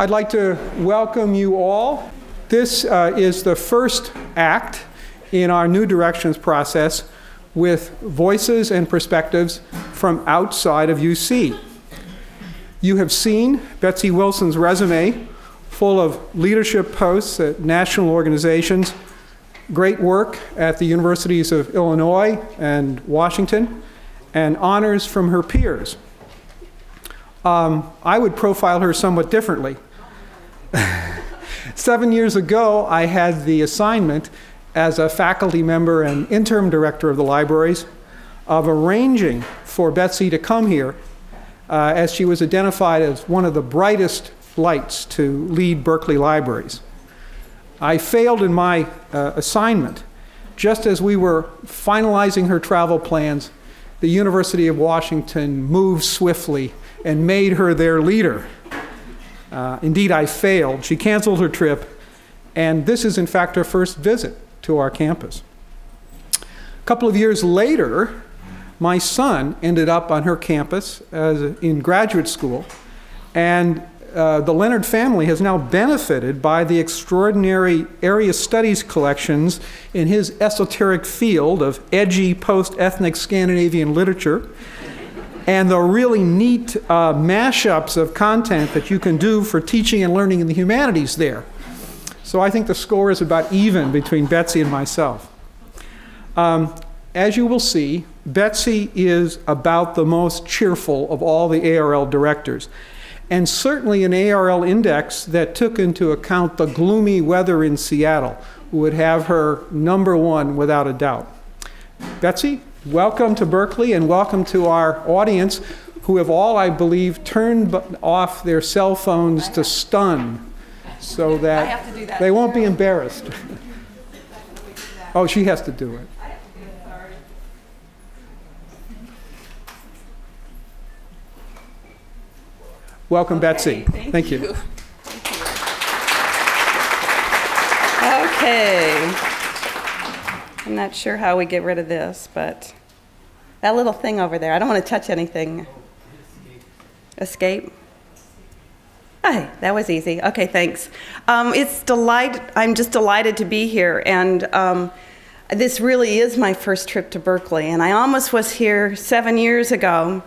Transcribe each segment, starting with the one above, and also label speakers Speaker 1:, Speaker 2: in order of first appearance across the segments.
Speaker 1: I'd like to welcome you all. This is the first act in our New Directions process with voices and perspectives from outside of UC. You have seen Betsy Wilson's resume, full of leadership posts at national organizations, great work at the universities of Illinois and Washington, and honors from her peers. I would profile her somewhat differently. 7 years ago, I had the assignment as a faculty member and interim director of the libraries of arranging for Betsy to come here as she was identified as one of the brightest lights to lead Berkeley libraries. I failed in my assignment. Just as we were finalizing her travel plans, the University of Washington moved swiftly and made her their leader. Indeed, I failed. She canceled her trip, and this is in fact her first visit to our campus. A couple of years later, my son ended up on her campus in graduate school, and the Leonard family has now benefited by the extraordinary area studies collections in his esoteric field of edgy post-ethnic Scandinavian literature, and the really neat mashups of content that you can do for teaching and learning in the humanities there. So I think the score is about even between Betsy and myself. As you will see, Betsy is about the most cheerful of all the ARL directors, and certainly an ARL index that took into account the gloomy weather in Seattle would have her #1 without a doubt. Betsy, welcome to Berkeley, and welcome to our audience, who have all, I believe, turned off their cell phones to stun, so that they won't be embarrassed. Oh, she has to do it. Welcome, Betsy. Thank you.
Speaker 2: Okay. I'm not sure how we get rid of this, but that little thing over there, I don't want to touch anything. Escape? Hey, that was easy. Okay, thanks. I'm just delighted to be here, and this really is my first trip to Berkeley, and I almost was here 7 years ago,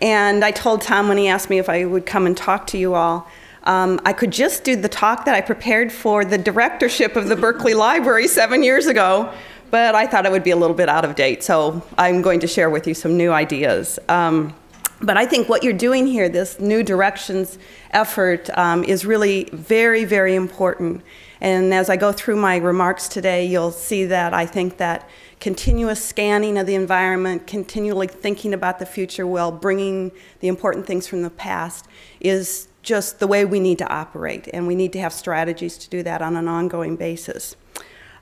Speaker 2: and I told Tom when he asked me if I would come and talk to you all, I could just do the talk that I prepared for the directorship of the Berkeley Library 7 years ago, but I thought it would be a little bit out of date, so I'm going to share with you some new ideas. But I think what you're doing here, this New Directions effort, is really very, very important. And as I go through my remarks today, you'll see that I think that continuous scanning of the environment, continually thinking about the future while bringing the important things from the past is just the way we need to operate. And we need to have strategies to do that on an ongoing basis.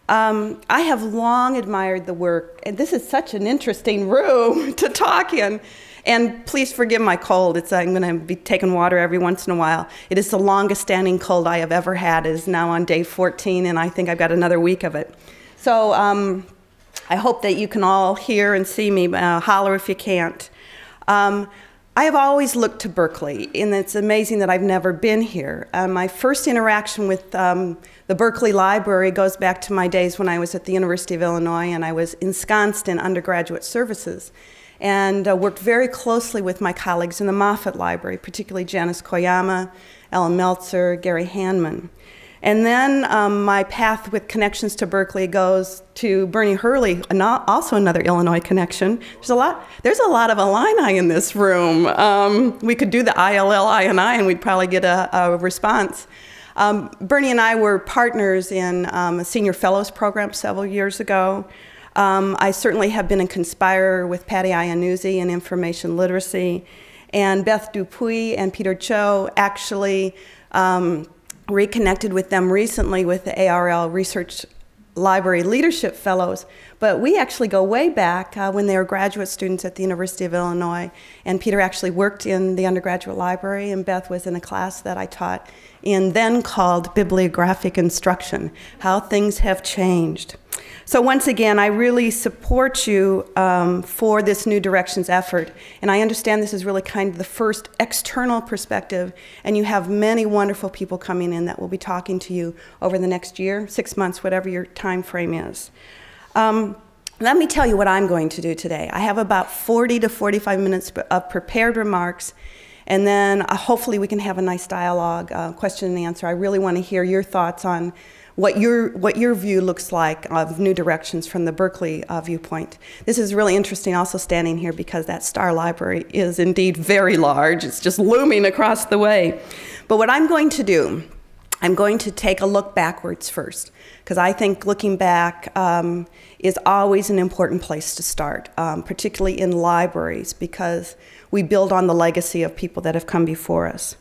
Speaker 2: I have long admired the work, and this is such an interesting room to talk in. And please forgive my cold. I'm going to be taking water every once in a while. It is the longest standing cold I have ever had. It is now on day 14, and I think I've got another week of it. So I hope that you can all hear and see me. Holler if you can't. I have always looked to Berkeley, and it's amazing that I've never been here. My first interaction with the Berkeley Library goes back to my days when I was at the University of Illinois, and I was ensconced in undergraduate services, and worked very closely with my colleagues in the Moffett Library, particularly Janice Koyama, Ellen Meltzer, Gary Hanman. And then my path with connections to Berkeley goes to Bernie Hurley, also another Illinois connection. There's a lot of Illini in this room. We could do the ILL-INI and we'd probably get a response. Bernie and I were partners in a senior fellows program several years ago. I certainly have been a conspirer with Patty Iannuzzi in information literacy, and Beth Dupuy and Peter Cho actually reconnected with them recently with the ARL Research Library Leadership Fellows, but we actually go way back when they were graduate students at the University of Illinois, and Peter actually worked in the undergraduate library, and Beth was in a class that I taught in then called Bibliographic Instruction, How Things Have Changed. So once again, I really support you for this New Directions effort. And I understand this is really kind of the first external perspective, and you have many wonderful people coming in that will be talking to you over the next year, 6 months, whatever your time frame is. Let me tell you what I'm going to do today. I have about 40 to 45 minutes of prepared remarks, and then hopefully we can have a nice dialogue, question and answer. I really want to hear your thoughts on what your view looks like of New Directions from the Berkeley viewpoint. This is really interesting also standing here because that Star Library is indeed very large. It's just looming across the way. But what I'm going to do, I'm going to take a look backwards first, because I think looking back is always an important place to start, particularly in libraries, because we build on the legacy of people that have come before us.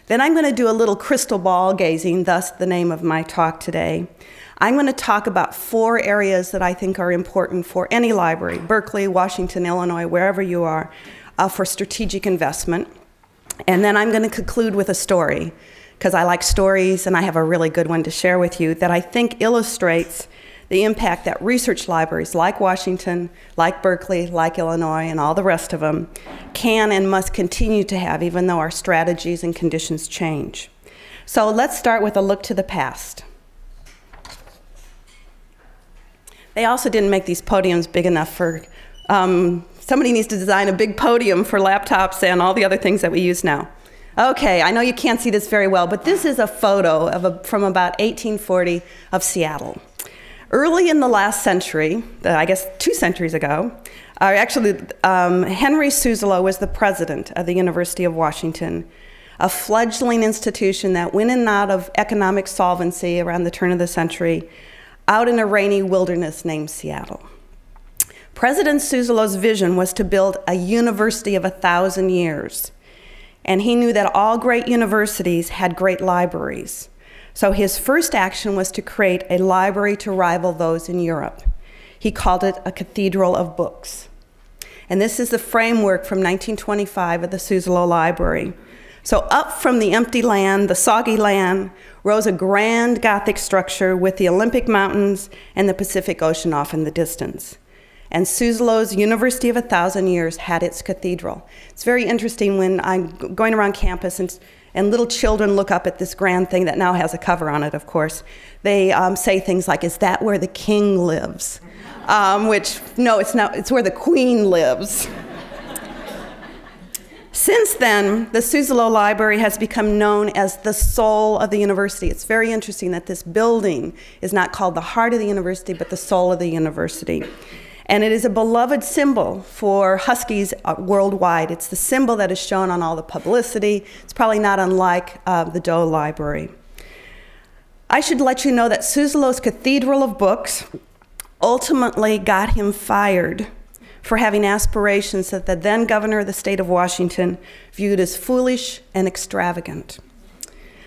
Speaker 2: Then I'm going to do a little crystal ball gazing, thus the name of my talk today. I'm going to talk about 4 areas that I think are important for any library, Berkeley, Washington, Illinois, wherever you are, for strategic investment. And then I'm going to conclude with a story, because I like stories and I have a really good one to share with you that I think illustrates the impact that research libraries like Washington, like Berkeley, like Illinois, and all the rest of them can and must continue to have, even though our strategies and conditions change. So let's start with a look to the past. They also didn't make these podiums big enough for, somebody needs to design a big podium for laptops and all the other things that we use now. Okay, I know you can't see this very well, but this is a photo of from about 1840 of Seattle. Early in the last century, I guess 2 centuries ago, actually Henry Suzzallo was the president of the University of Washington, a fledgling institution that went in and out of economic solvency around the turn of the century, out in a rainy wilderness named Seattle. President Suzzallo's vision was to build a university of 1,000 years, and he knew that all great universities had great libraries. So his first action was to create a library to rival those in Europe. He called it a cathedral of books. And this is the framework from 1925 of the Suzzallo Library. So up from the empty land, the soggy land, rose a grand Gothic structure with the Olympic Mountains and the Pacific Ocean off in the distance. And Suzzallo's University of 1,000 Years had its cathedral. It's very interesting when I'm going around campus and little children look up at this grand thing that now has a cover on it, of course. They say things like, "Is that where the king lives?" Which, no, it's not. It's where the queen lives. Since then, the Suzzallo Library has become known as the soul of the university. It's very interesting that this building is not called the heart of the university, but the soul of the university. And it is a beloved symbol for Huskies worldwide. It's the symbol that is shown on all the publicity. It's probably not unlike the Doe Library. I should let you know that Suzzallo's Cathedral of Books ultimately got him fired for having aspirations that the then governor of the state of Washington viewed as foolish and extravagant.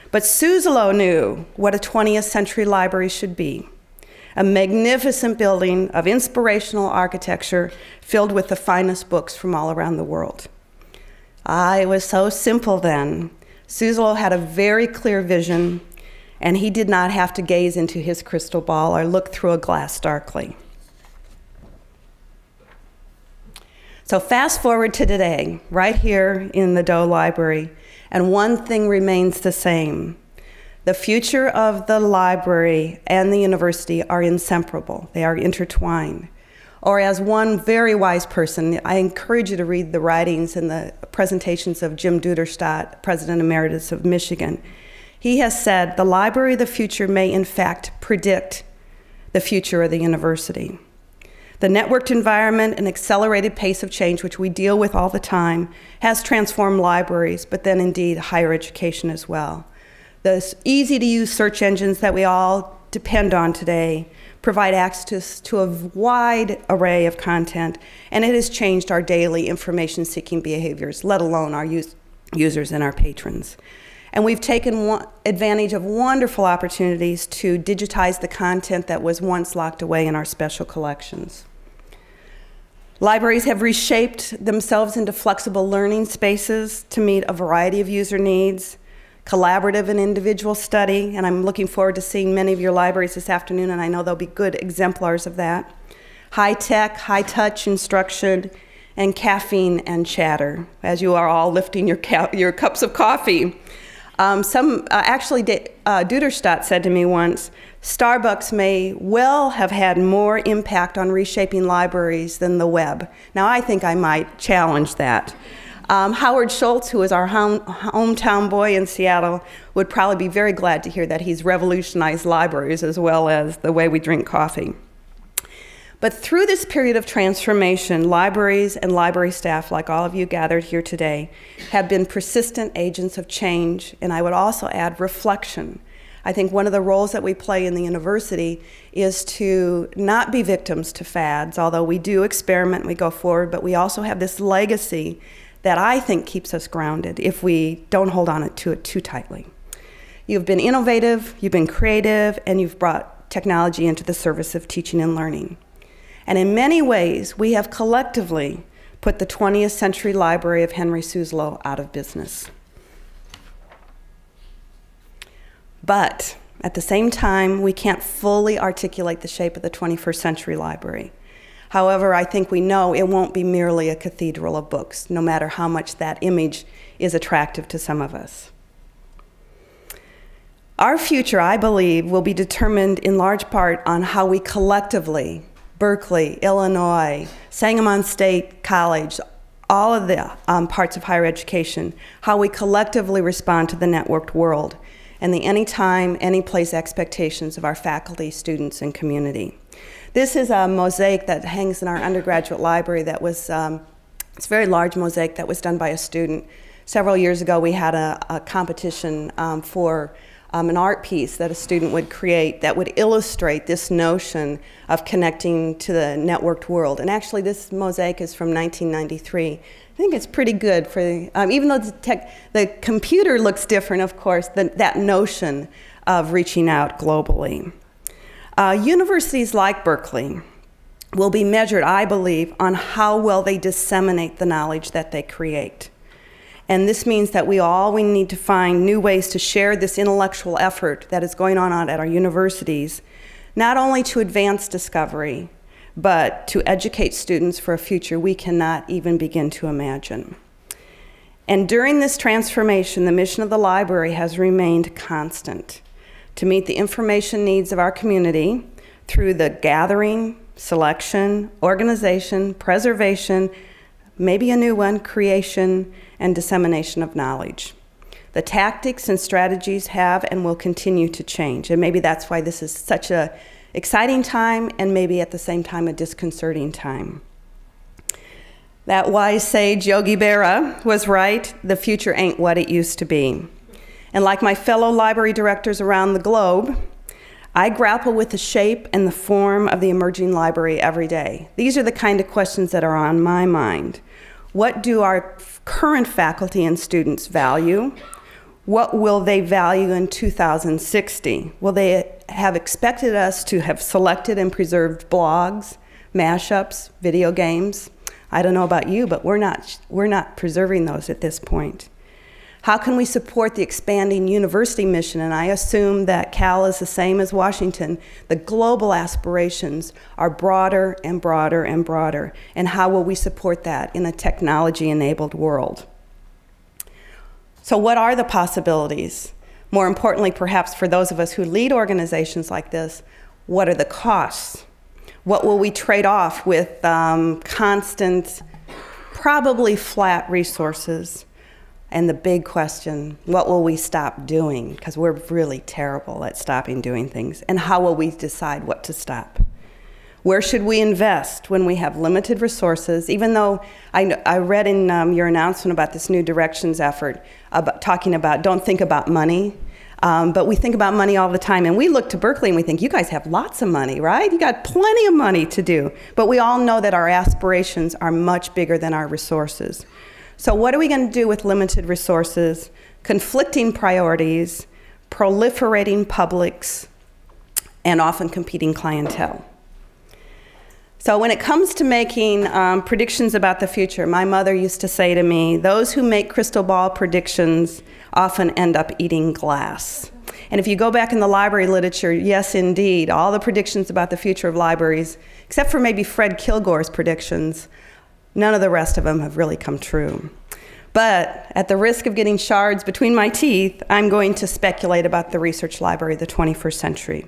Speaker 2: But Suzzallo knew what a 20th century library should be. A magnificent building of inspirational architecture filled with the finest books from all around the world. It was so simple then. Suzzallo had a very clear vision, and he did not have to gaze into his crystal ball or look through a glass darkly. So fast forward to today, right here in the Doe Library, and one thing remains the same. The future of the library and the university are inseparable. They are intertwined. Or as one very wise person, I encourage you to read the writings and the presentations of Jim Duderstadt, President Emeritus of Michigan. He has said, the library of the future may in fact predict the future of the university. The networked environment and accelerated pace of change, which we deal with all the time, has transformed libraries, but then indeed higher education as well. The easy-to-use search engines that we all depend on today provide access to a wide array of content, and it has changed our daily information-seeking behaviors, let alone our users and our patrons. And we've taken advantage of wonderful opportunities to digitize the content that was once locked away in our special collections. Libraries have reshaped themselves into flexible learning spaces to meet a variety of user needs. collaborative and individual study, and I'm looking forward to seeing many of your libraries this afternoon, and I know they'll be good exemplars of that. High-tech, high-touch instruction, and caffeine and chatter, as you are all lifting your cups of coffee. Duderstadt said to me once, Starbucks may well have had more impact on reshaping libraries than the web. Now, I think I might challenge that. Howard Schultz, who is our hometown boy in Seattle, would probably be very glad to hear that he's revolutionized libraries as well as the way we drink coffee. But through this period of transformation, libraries and library staff, like all of you gathered here today, have been persistent agents of change, and I would also add reflection. I think one of the roles that we play in the university is to not be victims to fads, although we do experiment, we go forward, but we also have this legacy that I think keeps us grounded if we don't hold on to it too tightly. You've been innovative, you've been creative, and you've brought technology into the service of teaching and learning. And in many ways, we have collectively put the 20th century library of Henry Suzzallo out of business. But at the same time, we can't fully articulate the shape of the 21st century library. However, I think we know it won't be merely a cathedral of books, no matter how much that image is attractive to some of us. Our future, I believe, will be determined in large part on how we collectively, Berkeley, Illinois, Sangamon State College, all of the parts of higher education, how we collectively respond to the networked world and the anytime, anyplace expectations of our faculty, students, and community. This is a mosaic that hangs in our undergraduate library that was, it's a very large mosaic that was done by a student. Several years ago, we had a competition for an art piece that a student would create that would illustrate this notion of connecting to the networked world. And actually, this mosaic is from 1993. I think it's pretty good for, even though the computer looks different, of course, that notion of reaching out globally. Universities like Berkeley will be measured, I believe, on how well they disseminate the knowledge that they create. And this means that we need to find new ways to share this intellectual effort that is going on at our universities, not only to advance discovery, but to educate students for a future we cannot even begin to imagine. And during this transformation, the mission of the library has remained constant: to meet the information needs of our community through the gathering, selection, organization, preservation, maybe a new one, creation, and dissemination of knowledge. The tactics and strategies have and will continue to change, and maybe that's why this is such an exciting time and maybe at the same time a disconcerting time. That wise sage Yogi Berra was right: the future ain't what it used to be. And like my fellow library directors around the globe, I grapple with the shape and the form of the emerging library every day. These are the kind of questions that are on my mind. What do our current faculty and students value? What will they value in 2060? Will they have expected us to have selected and preserved blogs, mashups, video games? I don't know about you, but we're not preserving those at this point. How can we support the expanding university mission? And I assume that Cal is the same as Washington. The global aspirations are broader and broader and broader. And how will we support that in a technology-enabled world? So what are the possibilities? More importantly, perhaps for those of us who lead organizations like this, what are the costs? What will we trade off with constant, probably flat resources? And the big question, what will we stop doing? Because we're really terrible at stopping doing things. And how will we decide what to stop? Where should we invest when we have limited resources? Even though I read in your announcement about this new directions effort, talking about don't think about money, but we think about money all the time. And we look to Berkeley and we think, you guys have lots of money, right? You got plenty of money to do. But we all know that our aspirations are much bigger than our resources. So what are we going to do with limited resources, conflicting priorities, proliferating publics, and often competing clientele? So when it comes to making predictions about the future, my mother used to say to me, those who make crystal ball predictions often end up eating glass. And if you go back in the library literature, yes, indeed, all the predictions about the future of libraries, except for maybe Fred Kilgore's predictions, none of the rest of them have really come true. But at the risk of getting shards between my teeth, I'm going to speculate about the research library of the 21st century.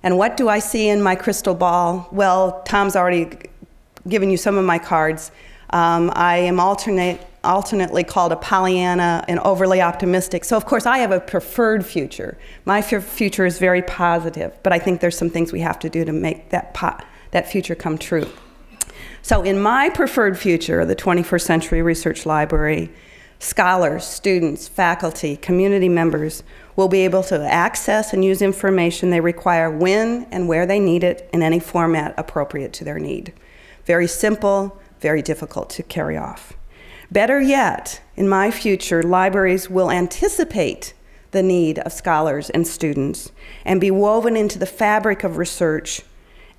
Speaker 2: And what do I see in my crystal ball? Well, Tom's already given you some of my cards. I am alternately called a Pollyanna and overly optimistic. So of course I have a preferred future. My future is very positive, but I think there's some things we have to do to make that future come true. So in my preferred future, the 21st Century Research Library, scholars, students, faculty, community members will be able to access and use information they require when and where they need it in any format appropriate to their need. Very simple, very difficult to carry off. Better yet, in my future, libraries will anticipate the need of scholars and students and be woven into the fabric of research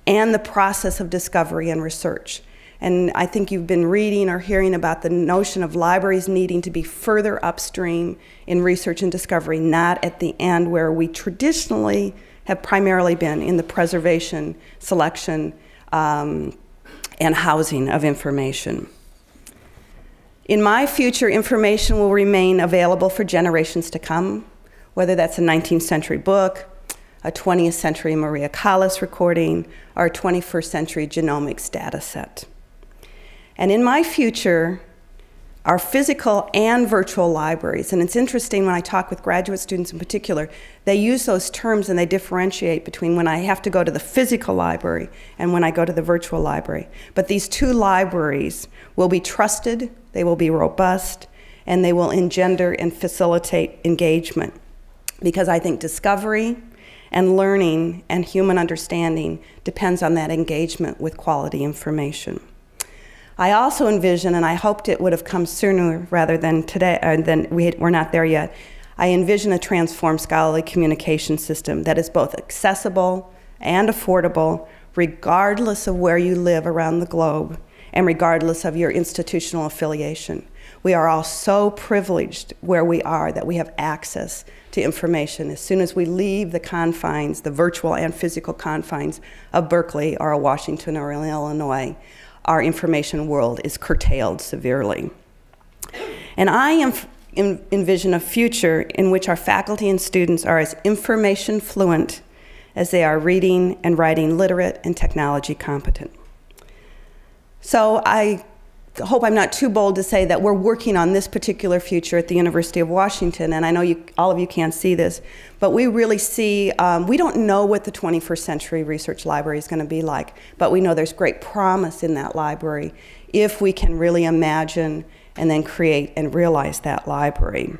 Speaker 2: and the process of discovery and research. And I think you've been reading or hearing about the notion of libraries needing to be further upstream in research and discovery, not at the end where we traditionally have primarily been in the preservation, selection, and housing of information. In my future, information will remain available for generations to come, whether that's a 19th century book, a 20th century Maria Callas recording, or a 21st century genomics data set. And in my future, our physical and virtual libraries, and it's interesting when I talk with graduate students in particular, they use those terms and they differentiate between when I have to go to the physical library and when I go to the virtual library. But these two libraries will be trusted, they will be robust, and they will engender and facilitate engagement. Because I think discovery and learning and human understanding depends on that engagement with quality information. I also envision, and I hoped it would have come sooner rather than today, we're not there yet, I envision a transformed scholarly communication system that is both accessible and affordable, regardless of where you live around the globe and regardless of your institutional affiliation. We are all so privileged where we are that we have access to information. As soon as we leave the confines, the virtual and physical confines of Berkeley or Washington or Illinois, our information world is curtailed severely. And I envision a future in which our faculty and students are as information fluent as they are reading and writing literate and technology competent. So I hope I'm not too bold to say that we're working on this particular future at the University of Washington, and I know all of you can't see this, but we really see, we don't know what the 21st Century Research Library is going to be like, but we know there's great promise in that library if we can really imagine and then create and realize that library.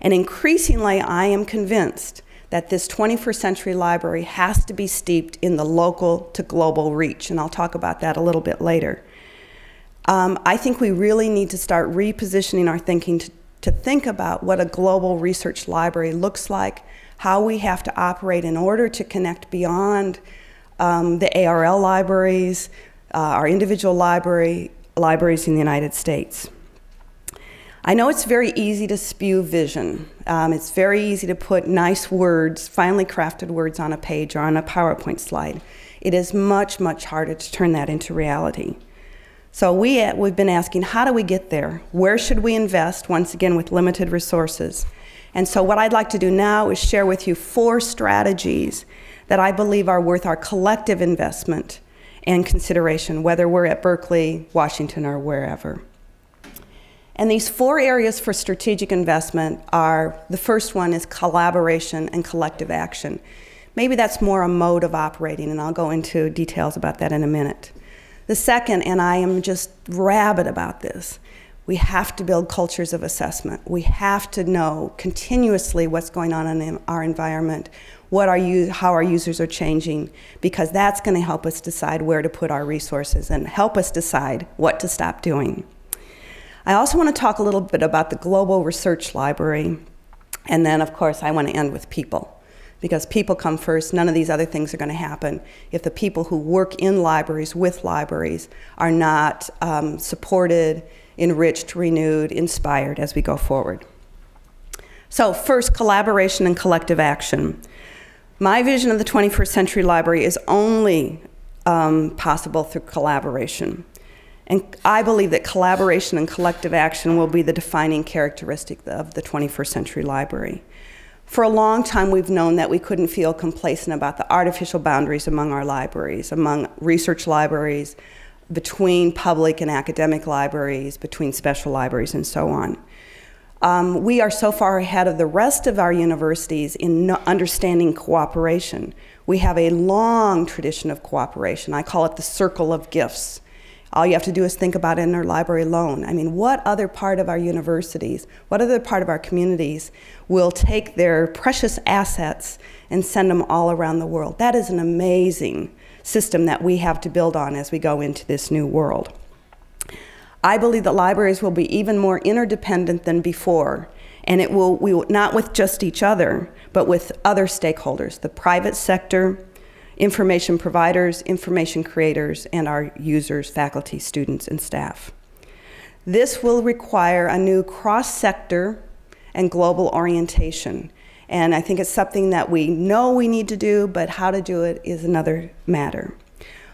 Speaker 2: And increasingly, I am convinced that this 21st Century Library has to be steeped in the local to global reach, and I'll talk about that a little bit later. I think we really need to start repositioning our thinking to think about what a global research library looks like, how we have to operate in order to connect beyond the ARL libraries, our individual libraries in the United States. I know it's very easy to spew vision. It's very easy to put nice words, finely crafted words on a page or on a PowerPoint slide. It is much, much harder to turn that into reality. So we've been asking, how do we get there? Where should we invest, once again, with limited resources? And so what I'd like to do now is share with you 4 strategies that I believe are worth our collective investment and consideration, whether we're at Berkeley, Washington, or wherever. And these 4 areas for strategic investment are, the first one is collaboration and collective action. Maybe that's more a mode of operating, and I'll go into details about that in a minute. The second, and I am just rabid about this, we have to build cultures of assessment. We have to know continuously what's going on in our environment, how our users are changing, because that's going to help us decide where to put our resources and help us decide what to stop doing. I also want to talk a little bit about the Global Research Library, and then, of course, I want to end with people. because people come first. None of these other things are going to happen if the people who work in libraries with libraries are not supported, enriched, renewed, inspired as we go forward. So first, collaboration and collective action. My vision of the 21st century library is only possible through collaboration. And I believe that collaboration and collective action will be the defining characteristic of the 21st century library. For a long time, we've known that we couldn't feel complacent about the artificial boundaries among our libraries, among research libraries, between public and academic libraries, between special libraries, and so on. We are so far ahead of the rest of our universities in understanding cooperation. We have a long tradition of cooperation. I call it the circle of gifts. All you have to do is think about it in our library alone. I mean, what other part of our universities, what other part of our communities will take their precious assets and send them all around the world? That is an amazing system that we have to build on as we go into this new world. I believe that libraries will be even more interdependent than before, and we will not with just each other, but with other stakeholders, the private sector, information providers, information creators, and our users, faculty, students, and staff. This will require a new cross-sector and global orientation. And I think it's something that we know we need to do, but how to do it is another matter.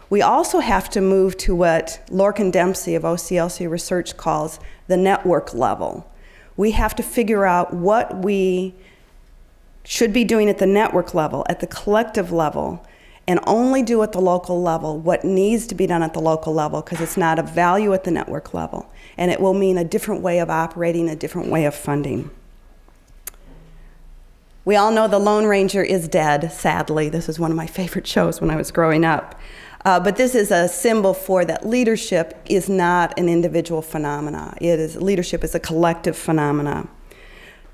Speaker 2: We also have to move to what Lorcan Dempsey of OCLC Research calls the network level. We have to figure out what we should be doing at the network level, at the collective level, and only do at the local level what needs to be done at the local level, because it's not of value at the network level. And it will mean a different way of operating, a different way of funding. We all know the Lone Ranger is dead, sadly. This is one of my favorite shows when I was growing up. But this is a symbol for that leadership is not an individual phenomena. Leadership is a collective phenomena.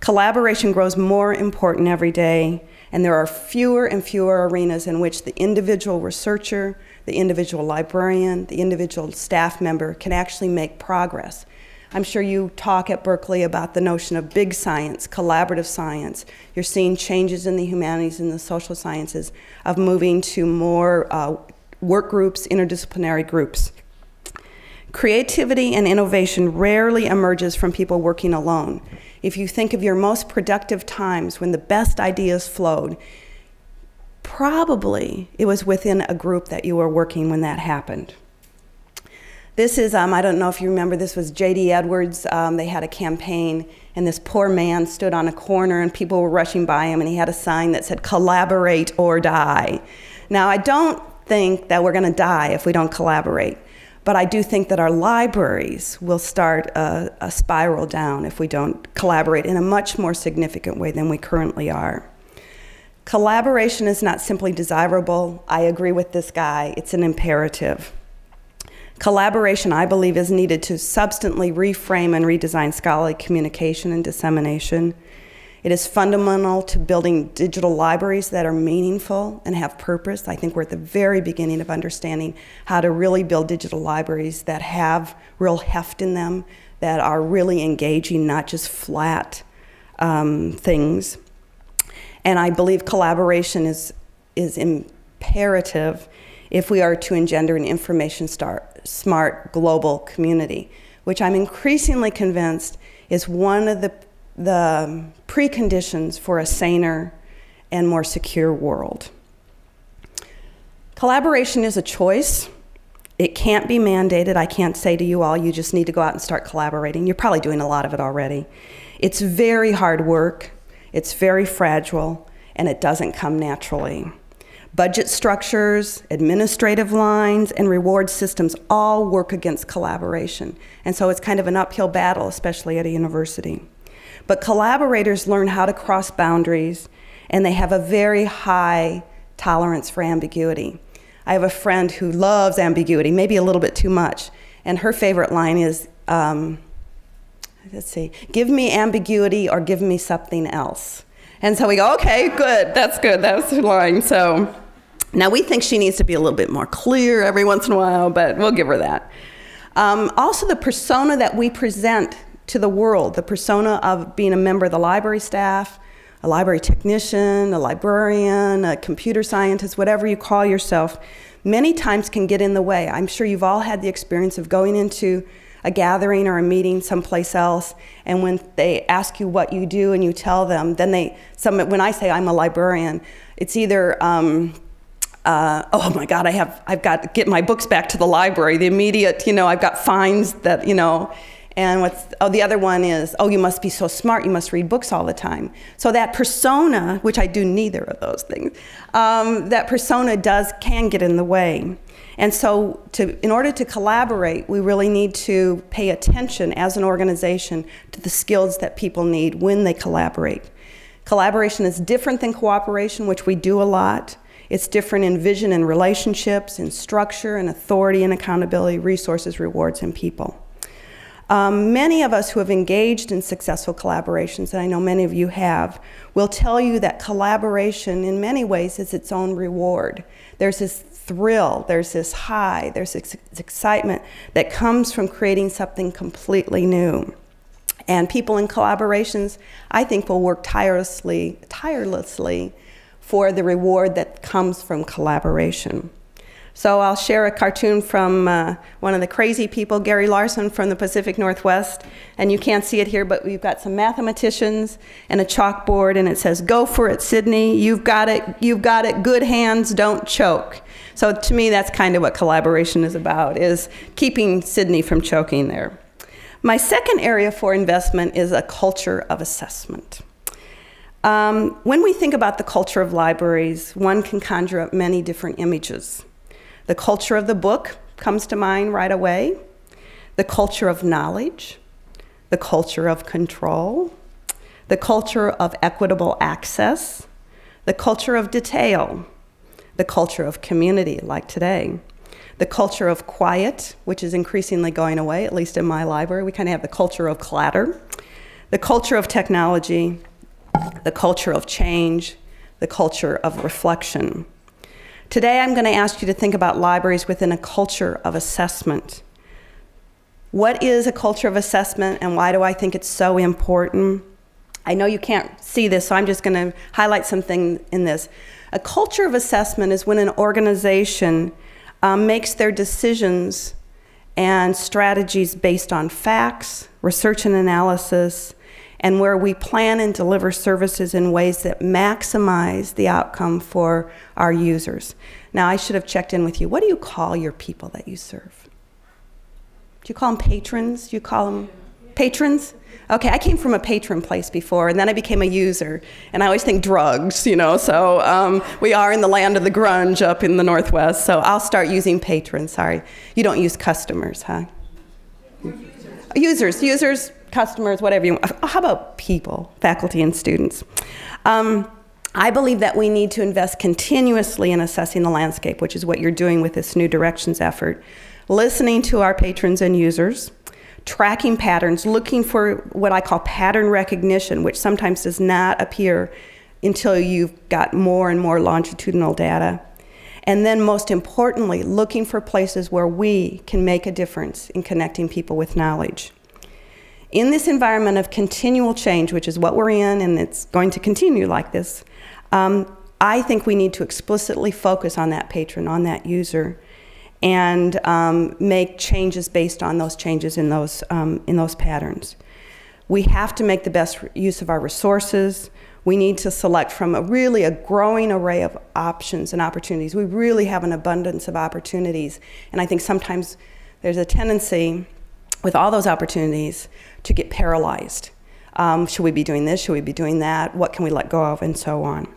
Speaker 2: Collaboration grows more important every day, and there are fewer and fewer arenas in which the individual researcher, the individual librarian, the individual staff member can actually make progress. I'm sure you talk at Berkeley about the notion of big science, collaborative science. You're seeing changes in the humanities and the social sciences of moving to more work groups, interdisciplinary groups. Creativity and innovation rarely emerges from people working alone. If you think of your most productive times when the best ideas flowed, probably it was within a group that you were working when that happened. This is, I don't know if you remember, this was J.D. Edwards. They had a campaign, and this poor man stood on a corner, and people were rushing by him, and he had a sign that said, "Collaborate or die." Now, I don't think that we're going to die if we don't collaborate. But I do think that our libraries will start a spiral down if we don't collaborate in a much more significant way than we currently are. Collaboration is not simply desirable. I agree with this guy. It's an imperative. Collaboration, I believe, is needed to substantially reframe and redesign scholarly communication and dissemination. It is fundamental to building digital libraries that are meaningful and have purpose. I think we're at the very beginning of understanding how to really build digital libraries that have real heft in them, that are really engaging, not just flat things. And I believe collaboration is imperative if we are to engender an information-smart global community, which I'm increasingly convinced is one of the preconditions for a saner and more secure world. Collaboration is a choice. It can't be mandated. I can't say to you all, you just need to go out and start collaborating. You're probably doing a lot of it already. It's very hard work, it's very fragile, and it doesn't come naturally. Budget structures, administrative lines, and reward systems all work against collaboration. And so it's kind of an uphill battle, especially at a university. But collaborators learn how to cross boundaries, and they have a very high tolerance for ambiguity. I have a friend who loves ambiguity, maybe a little bit too much, and her favorite line is, let's see, "Give me ambiguity or give me something else." And so we go, okay, good, that's the line. So now we think she needs to be a little bit more clear every once in a while, but we'll give her that. Also, the persona that we present to the world, the persona of being a member of the library staff, a library technician, a librarian, a computer scientist, whatever you call yourself, many times can get in the way. I'm sure you've all had the experience of going into a gathering or a meeting someplace else, and when they ask you what you do and you tell them, then when I say I'm a librarian, it's either, oh my God, I've got to get my books back to the library, the immediate, I've got fines that, and the other one is, oh, you must be so smart, you must read books all the time. So that persona, which I do neither of those things, that persona can get in the way. And so in order to collaborate, we really need to pay attention as an organization to the skills that people need when they collaborate. Collaboration is different than cooperation, which we do a lot. It's different in vision and relationships, in structure and authority and accountability, resources, rewards, and people. Many of us who have engaged in successful collaborations, and I know many of you have, will tell you that collaboration in many ways is its own reward. There's this thrill, there's this high, there's this excitement that comes from creating something completely new. And people in collaborations, I think, will work tirelessly for the reward that comes from collaboration. So I'll share a cartoon from one of the crazy people, Gary Larson from the Pacific Northwest. And you can't see it here, but we've got some mathematicians and a chalkboard, and it says, "Go for it, Sydney. You've got it. Good hands don't choke." So to me, that's kind of what collaboration is about, is keeping Sydney from choking there. My second area for investment is a culture of assessment. When we think about the culture of libraries, one can conjure up many different images. The culture of the book comes to mind right away. The culture of knowledge, the culture of control, the culture of equitable access, the culture of detail, the culture of community, like today, the culture of quiet, which is increasingly going away, at least in my library. We kind of have the culture of clatter, the culture of technology, the culture of change, the culture of reflection. Today, I'm going to ask you to think about libraries within a culture of assessment. What is a culture of assessment, and why do I think it's so important? I know you can't see this, so I'm just going to highlight something in this. A culture of assessment is when an organization makes their decisions and strategies based on facts, research and analysis, and where we plan and deliver services in ways that maximize the outcome for our users. Now, I should have checked in with you. What do you call your people that you serve? Do you call them patrons? Do you call them patrons? Okay, I came from a patron place before, and then I became a user. And I always think drugs, so we are in the land of the grunge up in the Northwest, so I'll start using patrons. Sorry, you don't use customers, huh? Users, customers, whatever you want. How about people, faculty and students? I believe that we need to invest continuously in assessing the landscape, which is what you're doing with this New Directions effort. Listening to our patrons and users, tracking patterns, looking for what I call pattern recognition, which sometimes does not appear until you've got more and more longitudinal data. And then most importantly, looking for places where we can make a difference in connecting people with knowledge. In this environment of continual change, which is what we're in, and it's going to continue like this, I think we need to explicitly focus on that patron, on that user, and make changes based on those changes in those patterns. We have to make the best use of our resources. We need to select from a growing array of options and opportunities. We really have an abundance of opportunities, and I think sometimes there's a tendency with all those opportunities to get paralyzed. Should we be doing this? Should we be doing that? What can we let go of? And so on.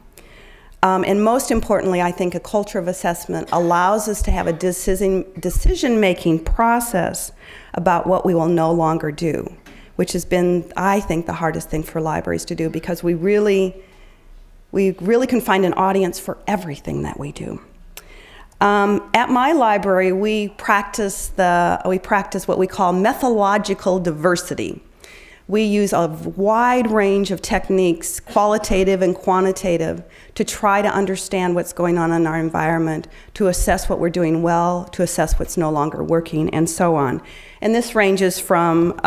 Speaker 2: And most importantly, I think a culture of assessment allows us to have a decision-making process about what we will no longer do, which has been, I think, the hardest thing for libraries to do, because we really can find an audience for everything that we do. At my library, we practice what we call methodological diversity. We use a wide range of techniques, qualitative and quantitative, to try to understand what's going on in our environment, to assess what we're doing well, to assess what's no longer working, and so on. And this ranges from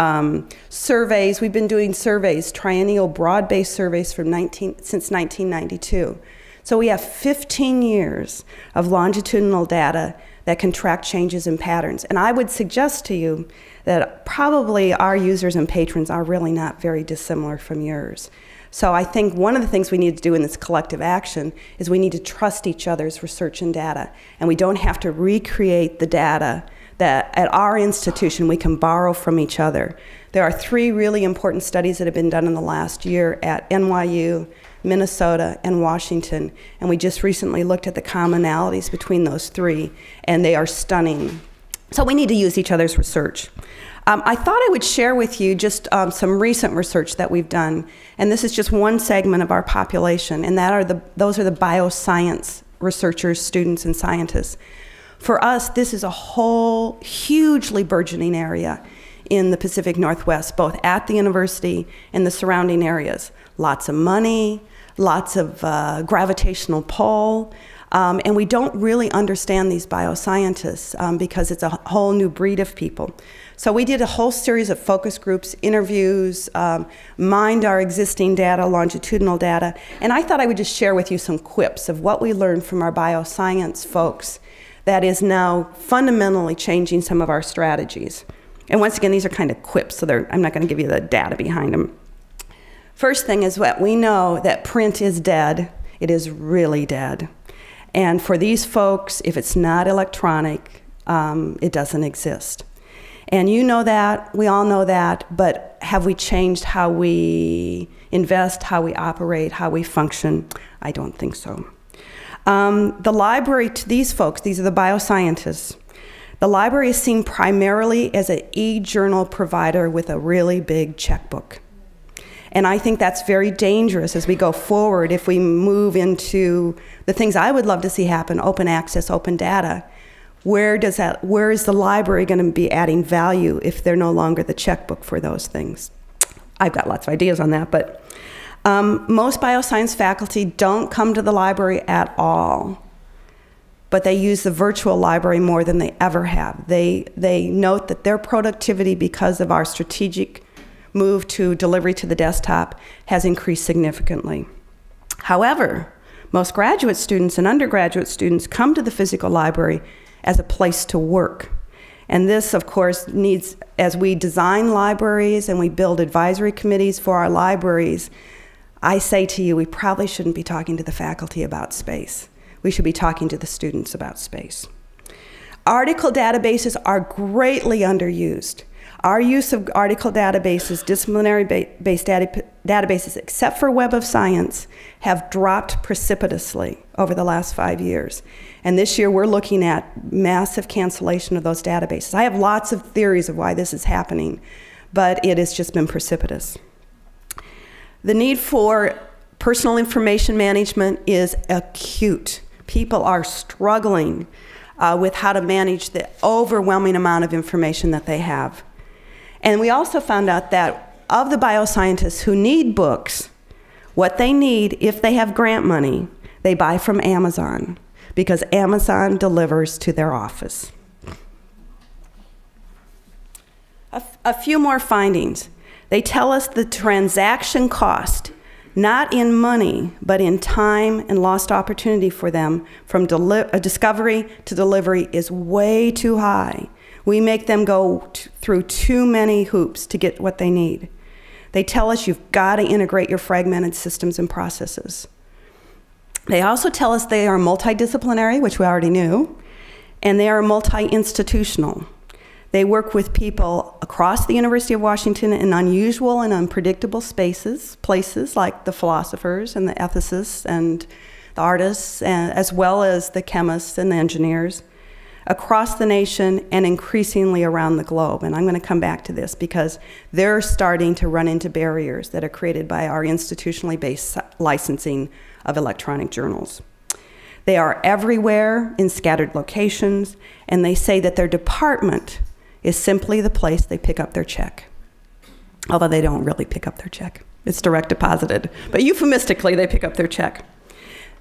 Speaker 2: surveys. We've been doing surveys, triennial broad-based surveys since 1992. So we have 15 years of longitudinal data that can track changes in patterns. And I would suggest to you that probably our users and patrons are really not very dissimilar from yours. So I think one of the things we need to do in this collective action is we need to trust each other's research and data. And we don't have to recreate the data that at our institution we can borrow from each other. There are 3 really important studies that have been done in the last year at NYU, Minnesota, and Washington. And we just recently looked at the commonalities between those 3, and they are stunning. So we need to use each other's research. I thought I would share with you just some recent research that we've done. And this is just one segment of our population, and those are the bioscience researchers, students, and scientists. For us, this is a whole hugely burgeoning area in the Pacific Northwest, both at the university and the surrounding areas. Lots of money, lots of gravitational pull, and we don't really understand these bioscientists because it's a whole new breed of people. So we did a whole series of focus groups, interviews, mined our existing data, longitudinal data, and I thought I would just share with you some quips of what we learned from our bioscience folks that is now fundamentally changing some of our strategies. And once again, these are kind of quips, so I'm not going to give you the data behind them. First thing is what we know that print is dead. It is really dead. And for these folks, if it's not electronic, it doesn't exist. And you know that, we all know that, but have we changed how we invest, how we operate, how we function? I don't think so. The library to these folks, these are the bioscientists, the library is seen primarily as an e-journal provider with a really big checkbook. And I think that's very dangerous as we go forward if we move into the things I would love to see happen, open access, open data. Where is the library going to be adding value if they're no longer the checkbook for those things? I've got lots of ideas on that, but most bioscience faculty don't come to the library at all, but they use the virtual library more than they ever have. They note that their productivity, because of our strategic move to delivery to the desktop, has increased significantly. However, most graduate students and undergraduate students come to the physical library as a place to work. And this, of course, needs, as we design libraries and we build advisory committees for our libraries, I say to you, we probably shouldn't be talking to the faculty about space. We should be talking to the students about space. Article databases are greatly underused. Our use of article databases, disciplinary-based databases, except for Web of Science, have dropped precipitously over the last 5 years. And this year we're looking at massive cancellation of those databases. I have lots of theories of why this is happening, but it has just been precipitous. The need for personal information management is acute. People are struggling with how to manage the overwhelming amount of information that they have. And we also found out that of the bioscientists who need books, what they need, if they have grant money, they buy from Amazon, because Amazon delivers to their office. A few more findings. They tell us the transaction cost, not in money, but in time and lost opportunity for them from discovery to delivery, is way too high. We make them go through too many hoops to get what they need. They tell us you've got to integrate your fragmented systems and processes. They also tell us they are multidisciplinary, which we already knew, and they are multi-institutional. They work with people across the University of Washington in unusual and unpredictable places like the philosophers and the ethicists and the artists, as well as the chemists and the engineers, across the nation and increasingly around the globe. And I'm going to come back to this because they're starting to run into barriers that are created by our institutionally based licensing of electronic journals. They are everywhere in scattered locations, and they say that their department is simply the place they pick up their check. although they don't really pick up their check. It's direct deposited, but euphemistically, they pick up their check.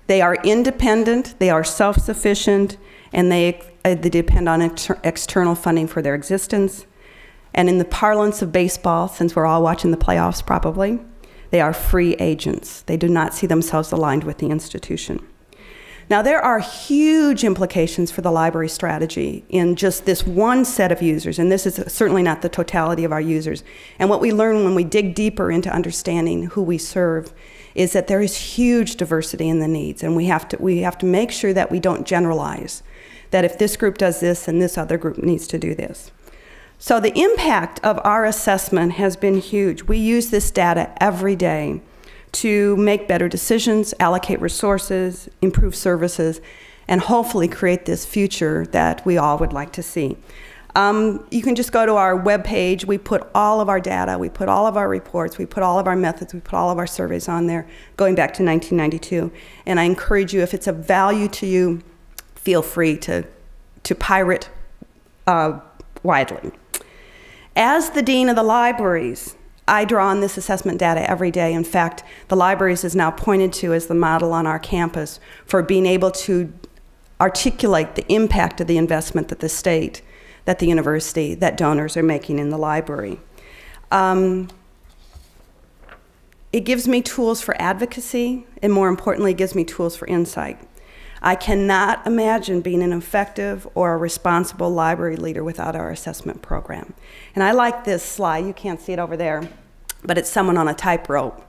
Speaker 2: They are independent, they are self-sufficient, and they depend on external funding for their existence. And in the parlance of baseball, since we're all watching the playoffs probably, they are free agents. They do not see themselves aligned with the institution. Now, there are huge implications for the library strategy in just this one set of users, and this is certainly not the totality of our users. And what we learn when we dig deeper into understanding who we serve is that there is huge diversity in the needs, and we have to make sure that we don't generalize, that if this group does this, and this other group needs to do this. So the impact of our assessment has been huge. We use this data every day to make better decisions, allocate resources, improve services, and hopefully create this future that we all would like to see. You can just go to our webpage. We put all of our data, we put all of our reports, we put all of our methods, we put all of our surveys on there going back to 1992. And I encourage you, if it's of value to you, feel free to pirate widely. As the Dean of the Libraries, I draw on this assessment data every day. In fact, the libraries is now pointed to as the model on our campus for being able to articulate the impact of the investment that the state, that the university, that donors are making in the library. It gives me tools for advocacy, and more importantly, it gives me tools for insight. I cannot imagine being an effective or a responsible library leader without our assessment program. And I like this slide. You can't see it over there, but it's someone on a tightrope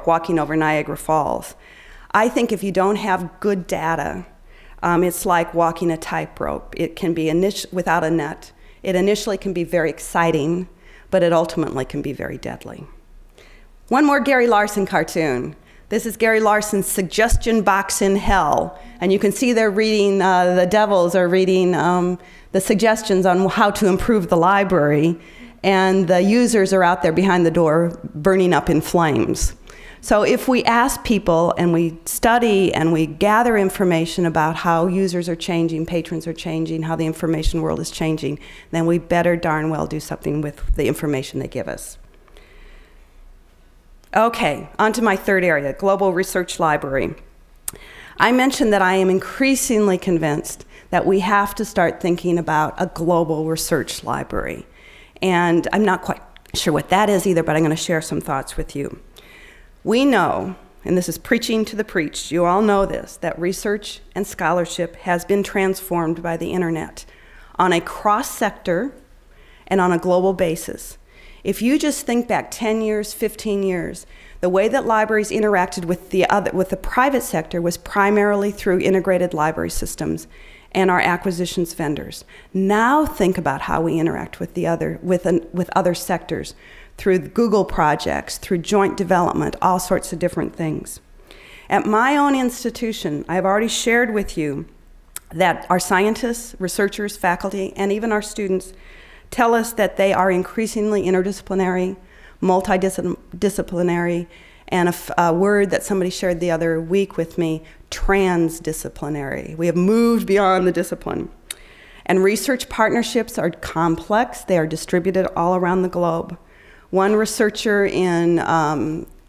Speaker 2: walking over Niagara Falls. I think if you don't have good data, it's like walking a tightrope. It can be without a net. It initially can be very exciting, but it ultimately can be very deadly. One more Gary Larson cartoon. This is Gary Larson's Suggestion Box in Hell. And you can see they're reading, the devils are reading the suggestions on how to improve the library. And the users are out there behind the door burning up in flames. So if we ask people and we study and we gather information about how users are changing, patrons are changing, how the information world is changing, then we better darn well do something with the information they give us. Okay, on to my third area, Global Research Library. I mentioned that I am increasingly convinced that we have to start thinking about a global research library. And I'm not quite sure what that is either, but I'm going to share some thoughts with you. We know, and this is preaching to the preached, you all know this, that research and scholarship has been transformed by the internet on a cross-sector and on a global basis. If you just think back 10 years, 15 years, the way that libraries interacted with the private sector was primarily through integrated library systems and our acquisitions vendors. Now think about how we interact with other sectors through Google projects, through joint development, all sorts of different things. At my own institution, I've already shared with you that our scientists, researchers, faculty, and even our students tell us that they are increasingly interdisciplinary, multidisciplinary, and a word that somebody shared the other week with me, transdisciplinary. We have moved beyond the discipline. And research partnerships are complex. They are distributed all around the globe. One researcher in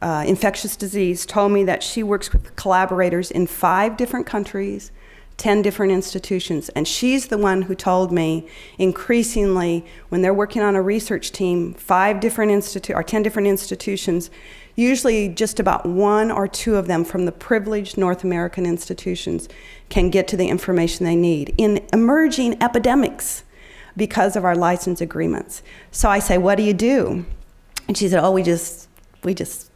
Speaker 2: infectious disease told me that she works with collaborators in 5 different countries, 10 different institutions, and she's the one who told me increasingly when they're working on a research team, 10 different institutions, usually just about 1 or 2 of them from the privileged North American institutions can get to the information they need in emerging epidemics because of our license agreements. So I say, what do you do? And she said, oh, we just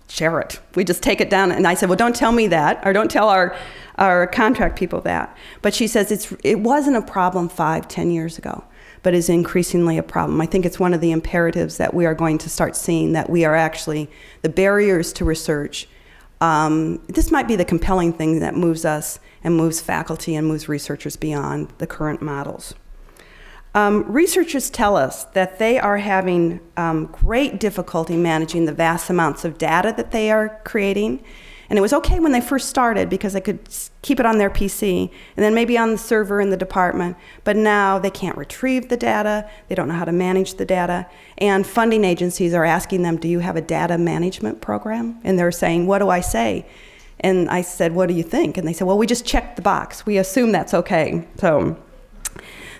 Speaker 2: share it. We just take it down. And I said, well, don't tell me that, or don't tell our contract people that. But she says it wasn't a problem 5, 10 years ago, but is increasingly a problem. I think it's one of the imperatives that we are going to start seeing, that we are actually, the barriers to research, this might be the compelling thing that moves us and moves faculty and moves researchers beyond the current models. Researchers tell us that they are having great difficulty managing the vast amounts of data that they are creating, And it was okay when they first started because they could keep it on their PC and then maybe on the server in the department. But now they can't retrieve the data. They don't know how to manage the data. And funding agencies are asking them, do you have a data management program? And they're saying, what do I say? And I said, what do you think? And they said, well, we just checked the box. We assume that's okay. So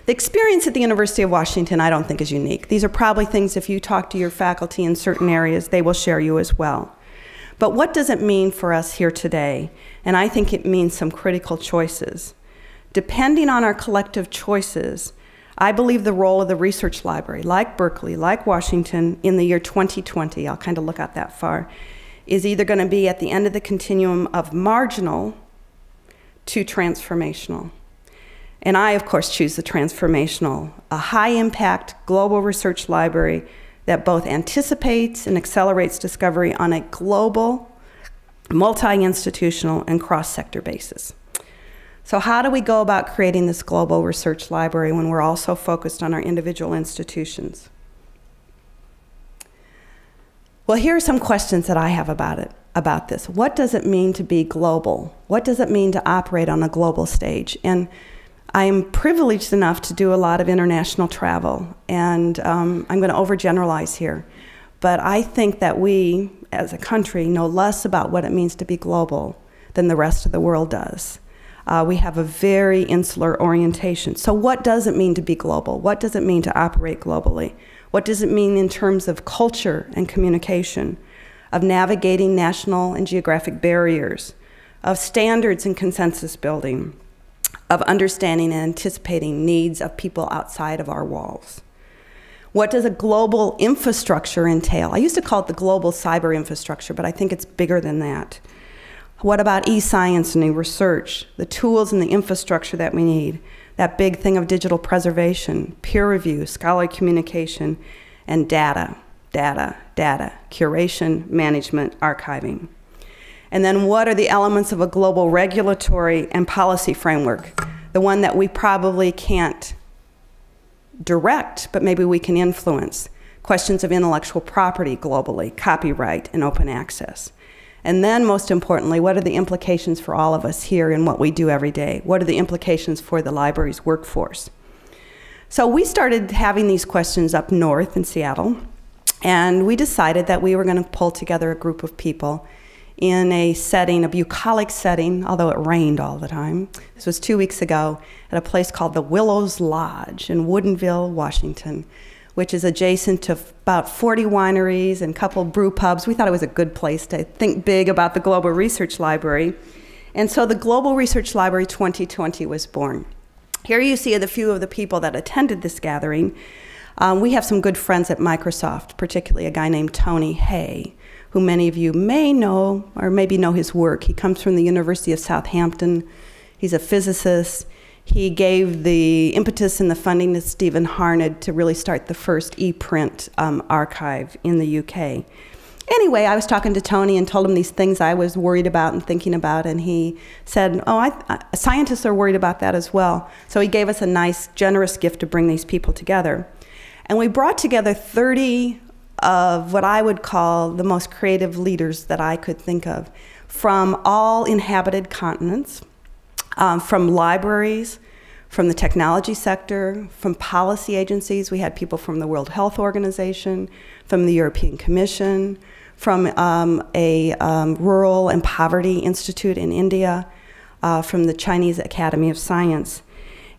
Speaker 2: the experience at the University of Washington, I don't think is unique. These are probably things, if you talk to your faculty in certain areas, they will share you as well. But what does it mean for us here today? And I think it means some critical choices. Depending on our collective choices, I believe the role of the research library, like Berkeley, like Washington, in the year 2020, I'll kind of look out that far, is either going to be at the end of the continuum of marginal to transformational. And I, of course, choose the transformational, a high-impact global research library that both anticipates and accelerates discovery on a global, multi-institutional, and cross-sector basis. So how do we go about creating this global research library when we're also focused on our individual institutions? Well, here are some questions that I have about this. What does it mean to be global? What does it mean to operate on a global stage? And I am privileged enough to do a lot of international travel, and I'm going to overgeneralize here. But I think that we, as a country, know less about what it means to be global than the rest of the world does. We have a very insular orientation. So what does it mean to be global? What does it mean to operate globally? What does it mean in terms of culture and communication, of navigating national and geographic barriers, of standards and consensus building, of understanding and anticipating needs of people outside of our walls? What does a global infrastructure entail? I used to call it the global cyber infrastructure, but I think it's bigger than that. What about e-science and e-research, the tools and the infrastructure that we need, that big thing of digital preservation, peer review, scholarly communication, and data, curation, management, archiving? And then what are the elements of a global regulatory and policy framework, the one that we probably can't direct, but maybe we can influence? Questions of intellectual property globally, copyright, and open access. And then, most importantly, what are the implications for all of us here in what we do every day? What are the implications for the library's workforce? So we started having these questions up north in Seattle, and we decided that we were going to pull together a group of people in a setting, a bucolic setting, although it rained all the time. This was 2 weeks ago at a place called the Willows Lodge in Woodinville, Washington, which is adjacent to about 40 wineries and a couple brew pubs. We thought it was a good place to think big about the Global Research Library. And so the Global Research Library 2020 was born. Here you see a few of the people that attended this gathering. We have some good friends at Microsoft, particularly a guy named Tony Hay, who many of you may know or maybe know his work. He comes from the University of Southampton. He's a physicist. He gave the impetus and the funding to Stephen Harned to really start the first e-print archive in the UK. Anyway, I was talking to Tony and told him these things I was worried about and thinking about, and he said, scientists are worried about that as well. So he gave us a nice, generous gift to bring these people together. And we brought together 30 of what I would call the most creative leaders that I could think of, from all inhabited continents, from libraries, from the technology sector, from policy agencies. We had people from the World Health Organization, from the European Commission, from a Rural and Poverty Institute in India, from the Chinese Academy of Science.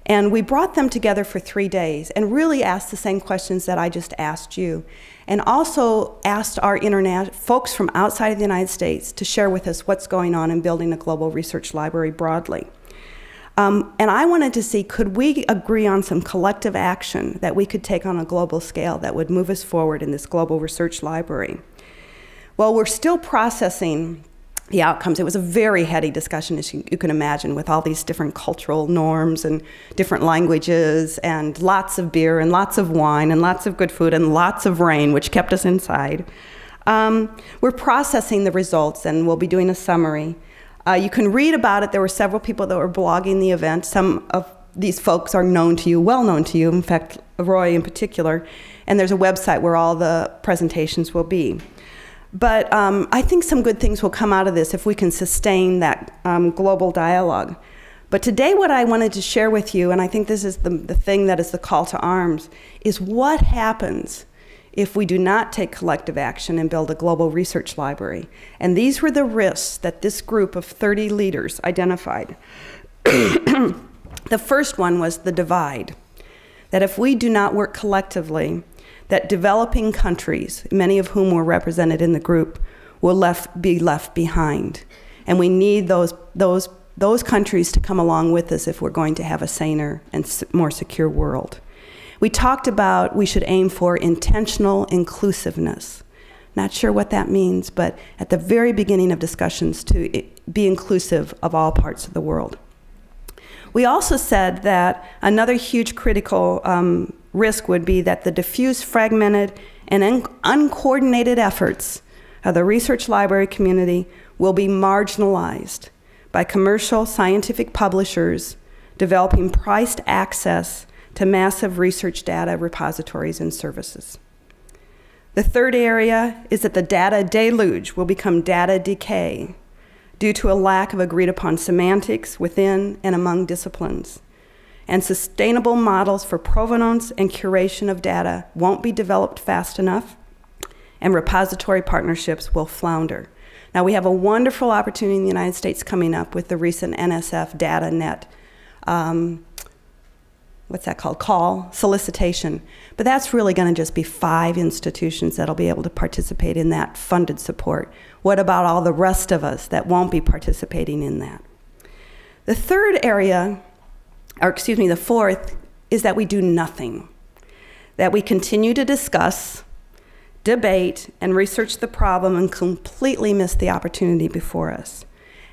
Speaker 2: And we brought them together for 3 days and really asked the same questions that I just asked you, and also asked our folks from outside of the United States to share with us what's going on in building a global research library broadly. And I wanted to see, could we agree on some collective action that we could take on a global scale that would move us forward in this global research library? Well, we're still processing the outcomes. It was a very heady discussion, as you can imagine, with all these different cultural norms and different languages and lots of beer and lots of wine and lots of good food and lots of rain, which kept us inside. We're processing the results, and we'll be doing a summary. You can read about it. There were several people that were blogging the event. Some of these folks are known to you, well known to you, in fact, Roy in particular. And there's a website where all the presentations will be. But I think some good things will come out of this if we can sustain that global dialogue. But today what I wanted to share with you, and I think this is the thing that is the call to arms, is what happens if we do not take collective action and build a global research library. And these were the risks that this group of 30 leaders identified. The first one was the divide, that if we do not work collectively, that developing countries, many of whom were represented in the group, will be left behind. And we need those countries to come along with us if we're going to have a saner and more secure world. We talked about we should aim for intentional inclusiveness. Not sure what that means, but at the very beginning of discussions to be inclusive of all parts of the world. We also said that another huge critical risk would be that the diffuse, fragmented, and uncoordinated efforts of the research library community will be marginalized by commercial scientific publishers developing priced access to massive research data repositories and services. The third area is that the data deluge will become data decay due to a lack of agreed upon semantics within and among disciplines. And sustainable models for provenance and curation of data won't be developed fast enough, and repository partnerships will flounder. Now, we have a wonderful opportunity in the United States coming up with the recent NSF data net, what's that called? Call, solicitation. But that's really going to just be 5 institutions that'll be able to participate in that funded support. What about all the rest of us that won't be participating in that? The third area, or excuse me, the fourth, is that we do nothing. That we continue to discuss, debate, and research the problem and completely miss the opportunity before us.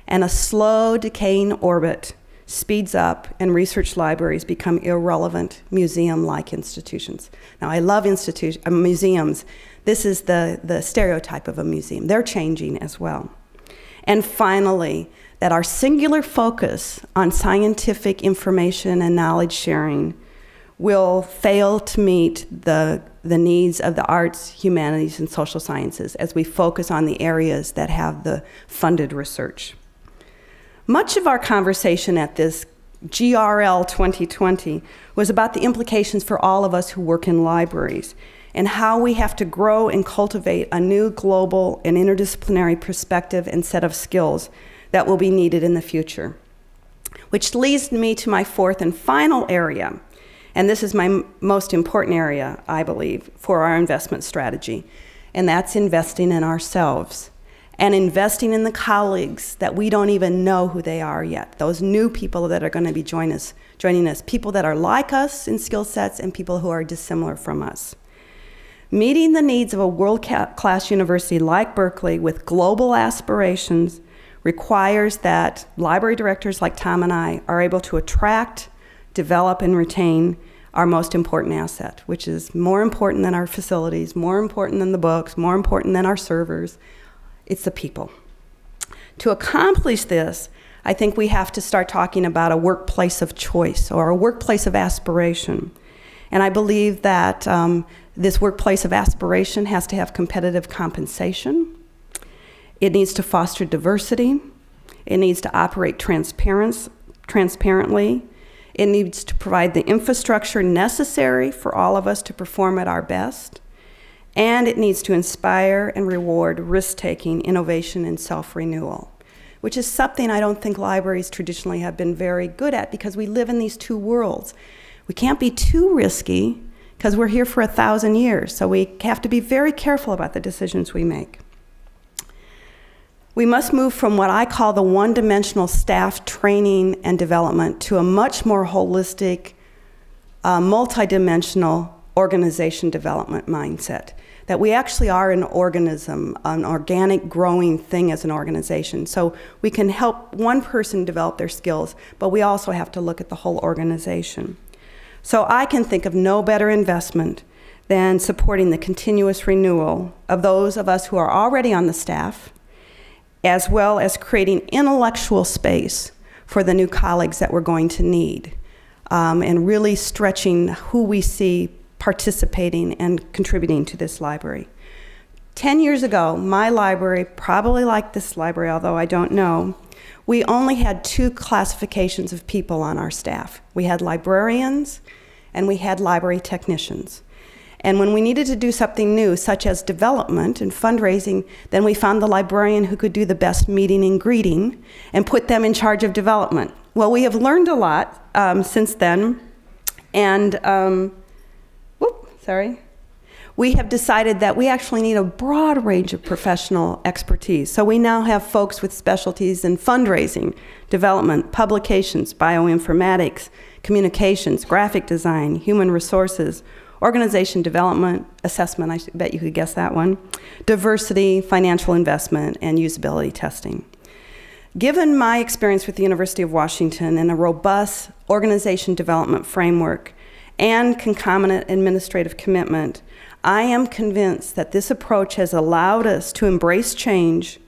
Speaker 2: And a slow decaying orbit speeds up and research libraries become irrelevant museum-like institutions. Now, I love museums. This is the stereotype of a museum. They're changing as well. And finally, that our singular focus on scientific information and knowledge sharing will fail to meet the needs of the arts, humanities, and social sciences as we focus on the areas that have the funded research. Much of our conversation at this GRL 2020 was about the implications for all of us who work in libraries and how we have to grow and cultivate a new global and interdisciplinary perspective and set of skills that will be needed in the future. Which leads me to my fourth and final area, and this is my most important area, I believe, for our investment strategy, and that's investing in ourselves and investing in the colleagues that we don't even know who they are yet, those new people that are going to be joining us, people that are like us in skill sets and people who are dissimilar from us. Meeting the needs of a world-class university like Berkeley with global aspirations requires that library directors like Tom and I are able to attract, develop, and retain our most important asset, which is more important than our facilities, more important than the books, more important than our servers. It's the people. To accomplish this, I think we have to start talking about a workplace of choice or a workplace of aspiration. And I believe that this workplace of aspiration has to have competitive compensation. It needs to foster diversity. It needs to operate transparently. It needs to provide the infrastructure necessary for all of us to perform at our best. And it needs to inspire and reward risk-taking, innovation, and self-renewal, which is something I don't think libraries traditionally have been very good at because we live in these two worlds. We can't be too risky because we're here for 1,000 years, so we have to be very careful about the decisions we make. We must move from what I call the one-dimensional staff training and development to a much more holistic, multidimensional organization development mindset. That we actually are an organism, an organic growing thing as an organization. So we can help one person develop their skills, but we also have to look at the whole organization. So I can think of no better investment than supporting the continuous renewal of those of us who are already on the staff, as well as creating intellectual space for the new colleagues that we're going to need, and really stretching who we see participating and contributing to this library. 10 years ago, my library, probably like this library, although I don't know, we only had 2 classifications of people on our staff. We had librarians and we had library technicians. And when we needed to do something new, such as development and fundraising, then we found the librarian who could do the best meeting and greeting and put them in charge of development. Well, we have learned a lot since then, and we have decided that we actually need a broad range of professional expertise. So we now have folks with specialties in fundraising, development, publications, bioinformatics, communications, graphic design, human resources, organization development, assessment, I bet you could guess that one, diversity, financial investment, and usability testing. Given my experience with the University of Washington and a robust organization development framework and concomitant administrative commitment, I am convinced that this approach has allowed us to embrace change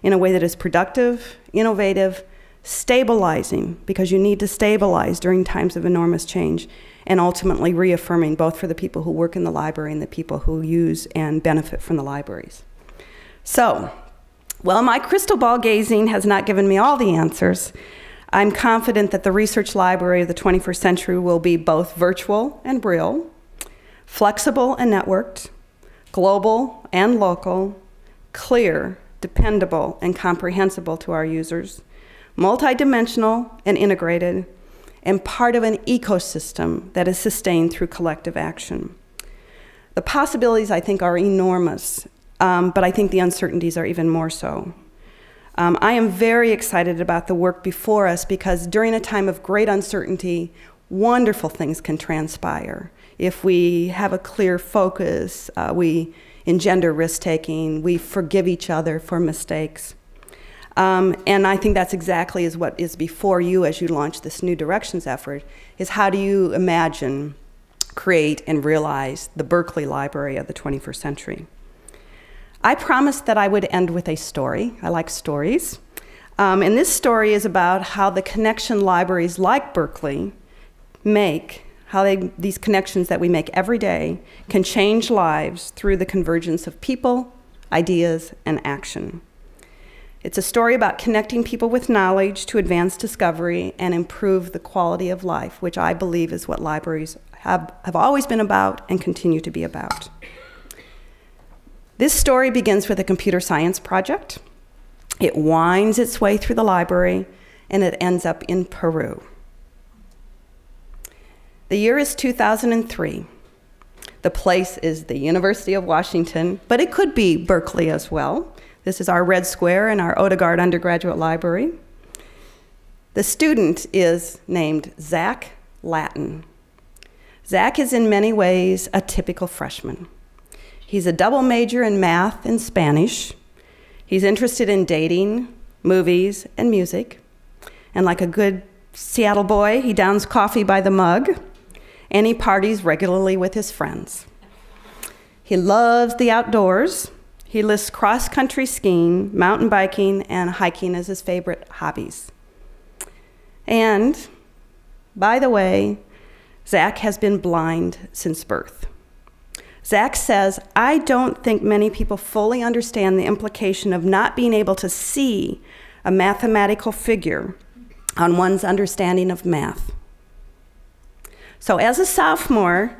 Speaker 2: in a way that is productive, innovative, stabilizing, because you need to stabilize during times of enormous change, and ultimately reaffirming both for the people who work in the library and the people who use and benefit from the libraries. So, while my crystal ball gazing has not given me all the answers, I'm confident that the research library of the 21st century will be both virtual and real, flexible and networked, global and local, clear, dependable, and comprehensible to our users, multidimensional and integrated, and part of an ecosystem that is sustained through collective action. The possibilities, I think, are enormous, but I think the uncertainties are even more so. I am very excited about the work before us because during a time of great uncertainty, wonderful things can transpire. If we have a clear focus, we engender risk-taking, we forgive each other for mistakes. And I think that's exactly what is before you as you launch this New Directions effort, is how do you imagine, create, and realize the Berkeley Library of the 21st century. I promised that I would end with a story. I like stories. And this story is about how the connection libraries like Berkeley make, how these connections that we make every day can change lives through the convergence of people, ideas, and action. It's a story about connecting people with knowledge to advance discovery and improve the quality of life, which I believe is what libraries have always been about and continue to be about. This story begins with a computer science project. It winds its way through the library, and it ends up in Peru. The year is 2003. The place is the University of Washington, but it could be Berkeley as well. This is our Red Square in our Odegaard Undergraduate Library. The student is named Zach Lattin. Zach is in many ways a typical freshman. He's a double major in math and Spanish. He's interested in dating, movies, and music. And like a good Seattle boy, he downs coffee by the mug, and he parties regularly with his friends. He loves the outdoors. He lists cross-country skiing, mountain biking, and hiking as his favorite hobbies. And, by the way, Zach has been blind since birth. Zach says, I don't think many people fully understand the implication of not being able to see a mathematical figure on one's understanding of math. So as a sophomore,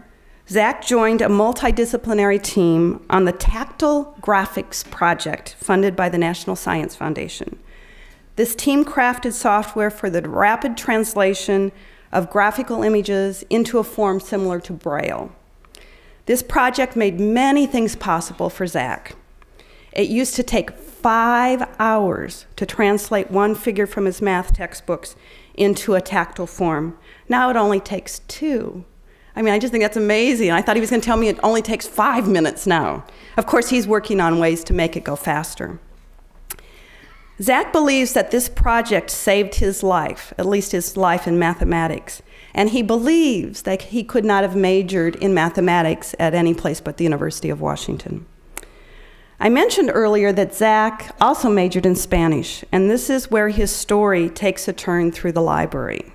Speaker 2: Zach joined a multidisciplinary team on the Tactile Graphics Project funded by the National Science Foundation. This team crafted software for the rapid translation of graphical images into a form similar to Braille. This project made many things possible for Zach. It used to take 5 hours to translate one figure from his math textbooks into a tactile form. Now it only takes 2. I mean, I just think that's amazing. I thought he was going to tell me it only takes 5 minutes now. Of course, he's working on ways to make it go faster. Zach believes that this project saved his life, at least his life in mathematics. And he believes that he could not have majored in mathematics at any place but the University of Washington. I mentioned earlier that Zach also majored in Spanish, and this is where his story takes a turn through the library.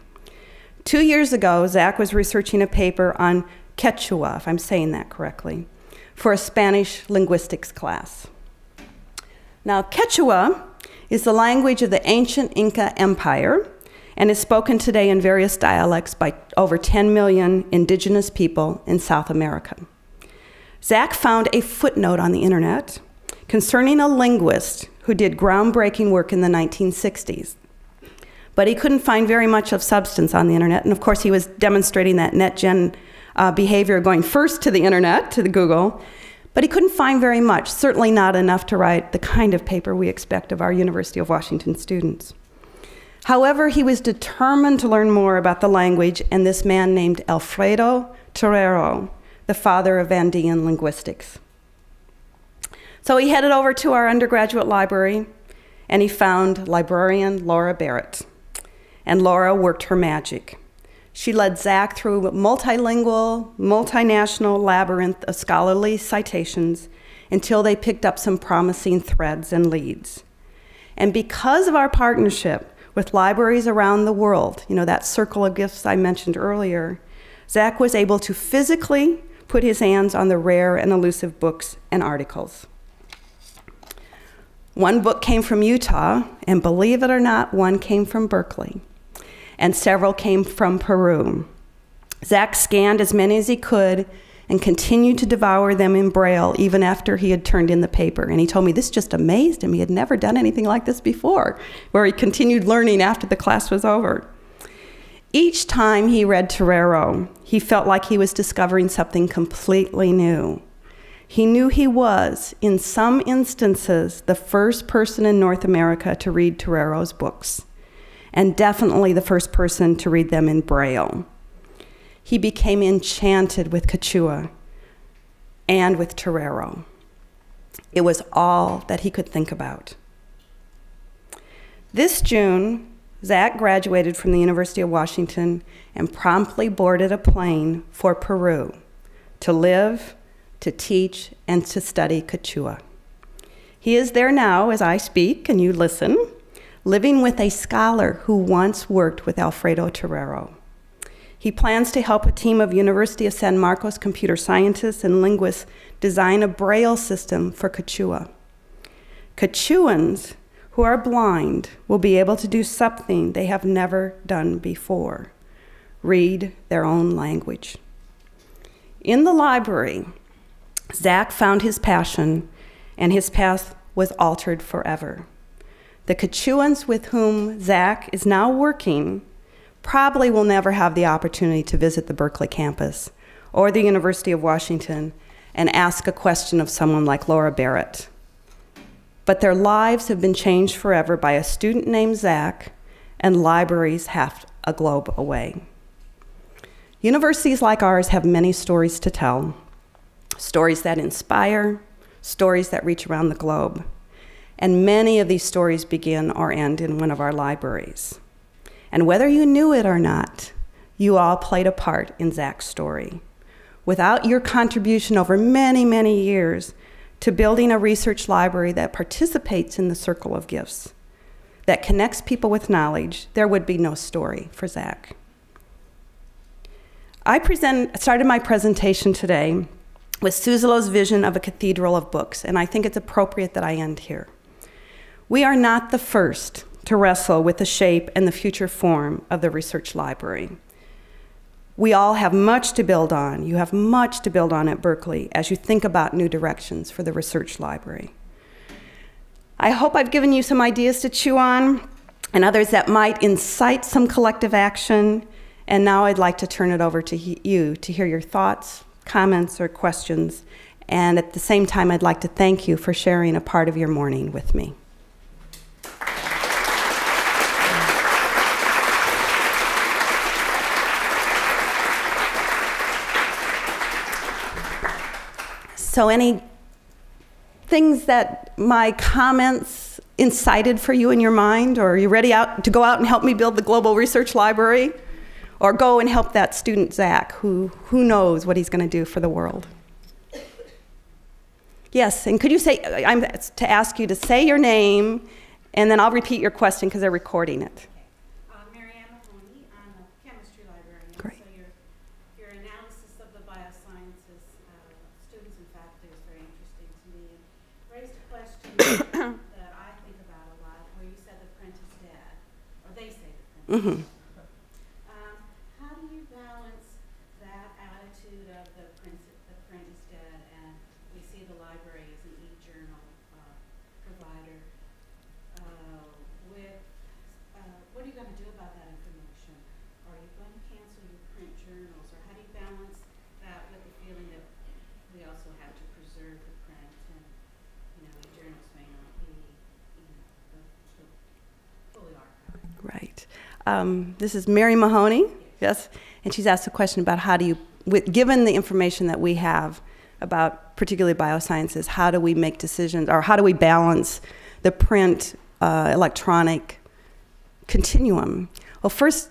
Speaker 2: 2 years ago, Zach was researching a paper on Quechua, if I'm saying that correctly, for a Spanish linguistics class. Now, Quechua is the language of the ancient Inca Empire and is spoken today in various dialects by over 10 million indigenous people in South America. Zach found a footnote on the internet concerning a linguist who did groundbreaking work in the 1960s. But he couldn't find very much of substance on the internet, and of course he was demonstrating that NetGen behavior going first to the internet, to the Google, but he couldn't find very much, certainly not enough to write the kind of paper we expect of our University of Washington students. However, he was determined to learn more about the language and this man named Alfredo Torero, the father of Andean linguistics. So he headed over to our undergraduate library and he found librarian Laura Barrett. And Laura worked her magic. She led Zach through a multilingual, multinational labyrinth of scholarly citations until they picked up some promising threads and leads. And because of our partnership with libraries around the world, you know, that circle of gifts I mentioned earlier, Zach was able to physically put his hands on the rare and elusive books and articles. One book came from Utah, and believe it or not, one came from Berkeley, and several came from Peru. Zach scanned as many as he could and continued to devour them in Braille even after he had turned in the paper. And he told me this just amazed him. He had never done anything like this before, where he continued learning after the class was over. Each time he read Torero, he felt like he was discovering something completely new. He knew he was, in some instances, the first person in North America to read Torero's books, and definitely the first person to read them in Braille. He became enchanted with Quechua and with Torero. It was all that he could think about. This June, Zach graduated from the University of Washington and promptly boarded a plane for Peru to live, to teach, and to study Quechua. He is there now as I speak and you listen, living with a scholar who once worked with Alfredo Torero. He plans to help a team of University of San Marcos computer scientists and linguists design a Braille system for Quechua. Quechuans who are blind will be able to do something they have never done before: read their own language. In the library, Zach found his passion, and his path was altered forever. The Quechuans with whom Zach is now working probably will never have the opportunity to visit the Berkeley campus or the University of Washington and ask a question of someone like Laura Barrett. But their lives have been changed forever by a student named Zach, and libraries half a globe away. Universities like ours have many stories to tell, stories that inspire, stories that reach around the globe. And many of these stories begin or end in one of our libraries. And whether you knew it or not, you all played a part in Zach's story. Without your contribution over many, many years to building a research library that participates in the circle of gifts, that connects people with knowledge, there would be no story for Zach. I started my presentation today with Suzzallo's vision of a cathedral of books, and I think it's appropriate that I end here. We are not the first to wrestle with the shape and the future form of the research library. We all have much to build on. You have much to build on at Berkeley as you think about new directions for the research library. I hope I've given you some ideas to chew on and others that might incite some collective action. And now I'd like to turn it over to you to hear your thoughts, comments, or questions. And at the same time, I'd like to thank you for sharing a part of your morning with me. So any things that my comments incited for you in your mind, or are you ready to go out and help me build the Global Research Library? Or go and help that student, Zach, who knows what he's going to do for the world? Yes, and could you say, I'm to ask you to say your name, and then I'll repeat your question because they're recording it.
Speaker 3: Marianne Mahoney, I'm a chemistry librarian.
Speaker 2: Great.
Speaker 3: So your analysis of the biosciences, students and faculty
Speaker 2: Mm-hmm.
Speaker 3: How do you balance that attitude of the print is dead, and we see the library as an e-journal provider, with what are you going to do about that information? Are you going to cancel your print journals, or how do you balance that with the feeling that we also have to preserve the print, and e-journals may not be the fully archived?
Speaker 2: Right. This is Mary Mahoney, yes, and she's asked a question about how do you, given the information that we have about particularly biosciences, how do we make decisions, or how do we balance the print electronic continuum? Well, first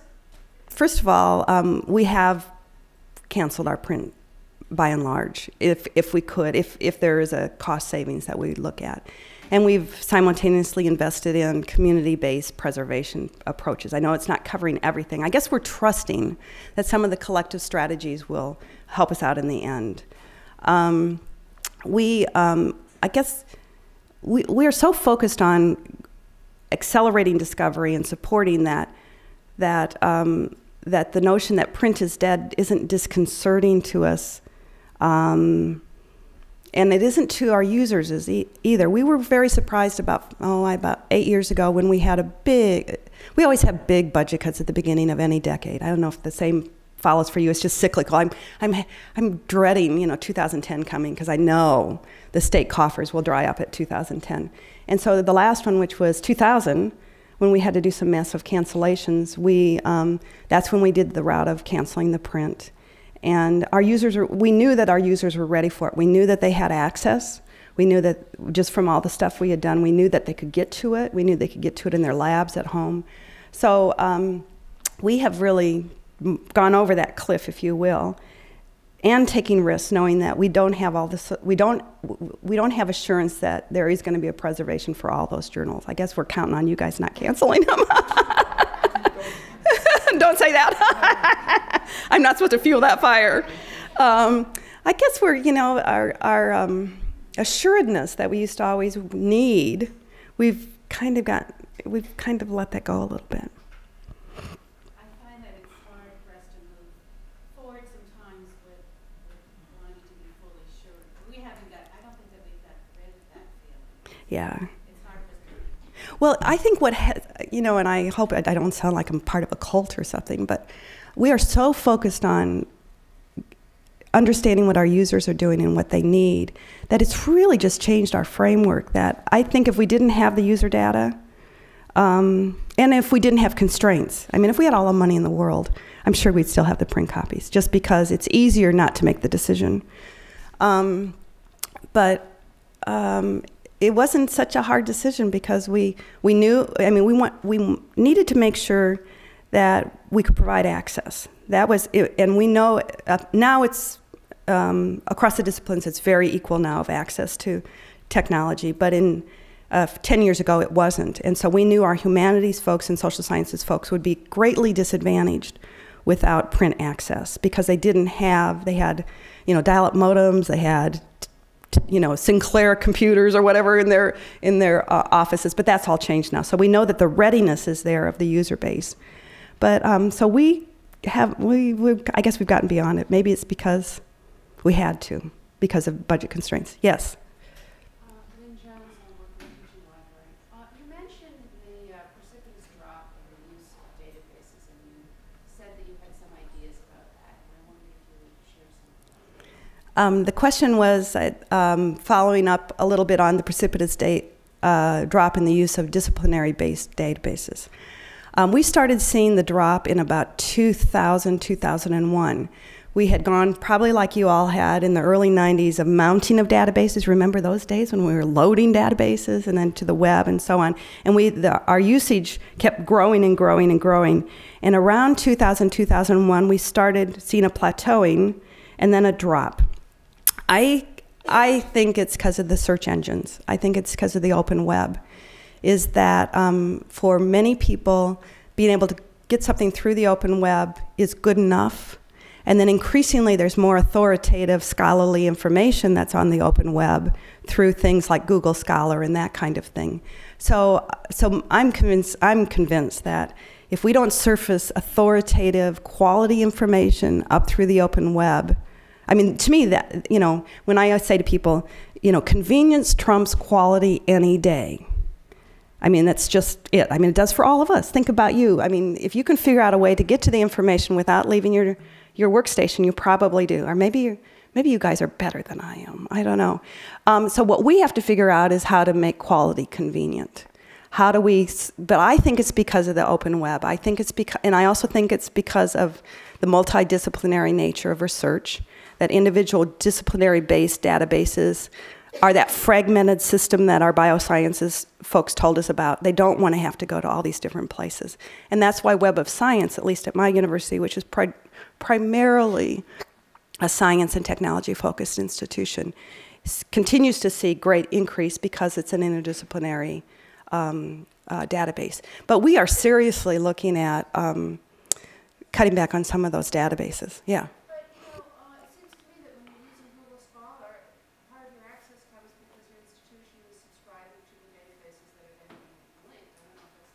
Speaker 2: of all, we have canceled our print by and large, if we could, if there is a cost savings that we look at. And we've simultaneously invested in community-based preservation approaches. I know it's not covering everything. I guess we're trusting that some of the collective strategies will help us out in the end. I guess we are so focused on accelerating discovery and supporting that the notion that print is dead isn't disconcerting to us. And it isn't to our users either. We were very surprised about 8 years ago when we had we always have big budget cuts at the beginning of any decade. I don't know if the same follows for you. It's just cyclical. I'm dreading 2010 coming because I know the state coffers will dry up at 2010. And so the last one, which was 2000, when we had to do some massive cancellations, that's when we did the route of canceling the print. And we knew that our users were ready for it. We knew that they had access. We knew that just from all the stuff we had done, we knew that they could get to it. We knew they could get to it in their labs at home. So we have really gone over that cliff, if you will, and taking risks, knowing that we don't have all this. We don't have assurance that there is going to be a preservation for all those journals. I guess we're counting on you guys not canceling them. Don't say that. I'm not supposed to fuel that fire. I guess we're, our assuredness that we used to always need, we've kind of let that go a little bit.
Speaker 3: I find that it's hard for us to move forward sometimes with wanting to be fully sure. I don't think that we've got rid of that feeling.
Speaker 2: Yeah.
Speaker 3: It's hard for us to.
Speaker 2: Well, I think and I hope I don't sound like I'm part of a cult or something, but we are so focused on understanding what our users are doing and what they need that it's really just changed our framework. That I think if we didn't have the user data, and if we didn't have constraints, if we had all the money in the world, I'm sure we'd still have the print copies, just because it's easier not to make the decision. But it wasn't such a hard decision because we knew, we needed to make sure that we could provide access. That was it, and we know now it's across the disciplines, it's very equal now of access to technology, but 10 years ago it wasn't. And so we knew our humanities folks and social sciences folks would be greatly disadvantaged without print access because they had dial-up modems, they had Sinclair computers or whatever in their offices, but that's all changed now. So we know that the readiness is there of the user base. But so I guess we've gotten beyond it. Maybe it's because we had to, because of budget constraints. Yes?
Speaker 4: Lynn Jones, I work at the Teaching Library. You mentioned the precipitous drop in the use of databases, and you said that you had some ideas about that, and I wondered if you would share some.
Speaker 2: The question was following up a little bit on the precipitous drop in the use of disciplinary-based databases. We started seeing the drop in about 2000, 2001. We had gone, probably like you all had, in the early 90s of mounting of databases. Remember those days when we were loading databases and then to the web and so on? And our usage kept growing and growing and growing. And around 2000, 2001, we started seeing a plateauing and then a drop. I think it's because of the search engines. I think it's because of the open web. Is that for many people, being able to get something through the open web is good enough. And then increasingly, there's more authoritative scholarly information that's on the open web through things like Google Scholar and that kind of thing. So I'm convinced that if we don't surface authoritative, quality information up through the open web, I mean, to me, that, you know, when I say to people, you know, convenience trumps quality any day. I mean, that's just it. I mean, it does for all of us. Think about you. I mean, if you can figure out a way to get to the information without leaving your workstation, you probably do. Or maybe you guys are better than I am. I don't know. So what we have to figure out is how to make quality convenient. How do we, but I think it's because of the open web. I think it's because, and I also think it's because of the multidisciplinary nature of research, that individual disciplinary-based databases are that fragmented system that our biosciences folks told us about. They don't want to have to go to all these different places. And that's why Web of Science, at least at my university, which is primarily a science and technology-focused institution, continues to see great increase because it's an interdisciplinary database. But we are seriously looking at cutting back on some of those databases. Yeah.
Speaker 4: But, you know, it seems to me that when you're using Google Scholar, part of your access comes because your institution is subscribing to the databases that are getting linked.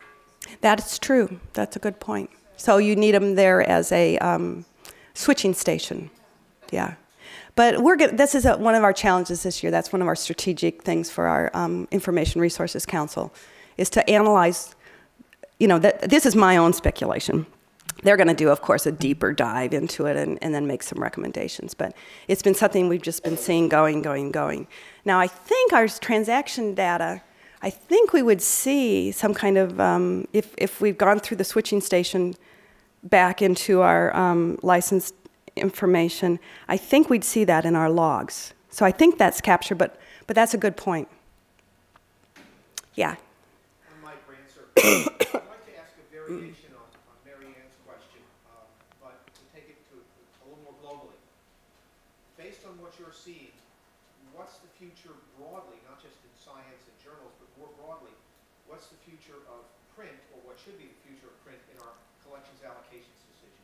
Speaker 4: I don't know if that's the case.
Speaker 2: That's true. That's a good point. So you need them there as a switching station. Yeah. But this is one of our challenges this year. That's one of our strategic things for our Information Resources Council, is to analyze, you know, this is my own speculation. They're going to do, of course, a deeper dive into it and then make some recommendations. But it's been something we've just been seeing going. Now, I think our transaction data, I think we would see some kind of, if we've gone through the switching station back into our licensed information, I think we'd see that in our logs. So I think that's captured, but that's a good point. Yeah.
Speaker 5: I'm Mike Rancer. I'd like to ask a variation on Mary Ann's question, but to take it to a little more globally. Based on what you're seeing, what's the future broadly, not just in science and journals, but more broadly, what's the future of print, or what should be the future of print in our collections allocations decisions?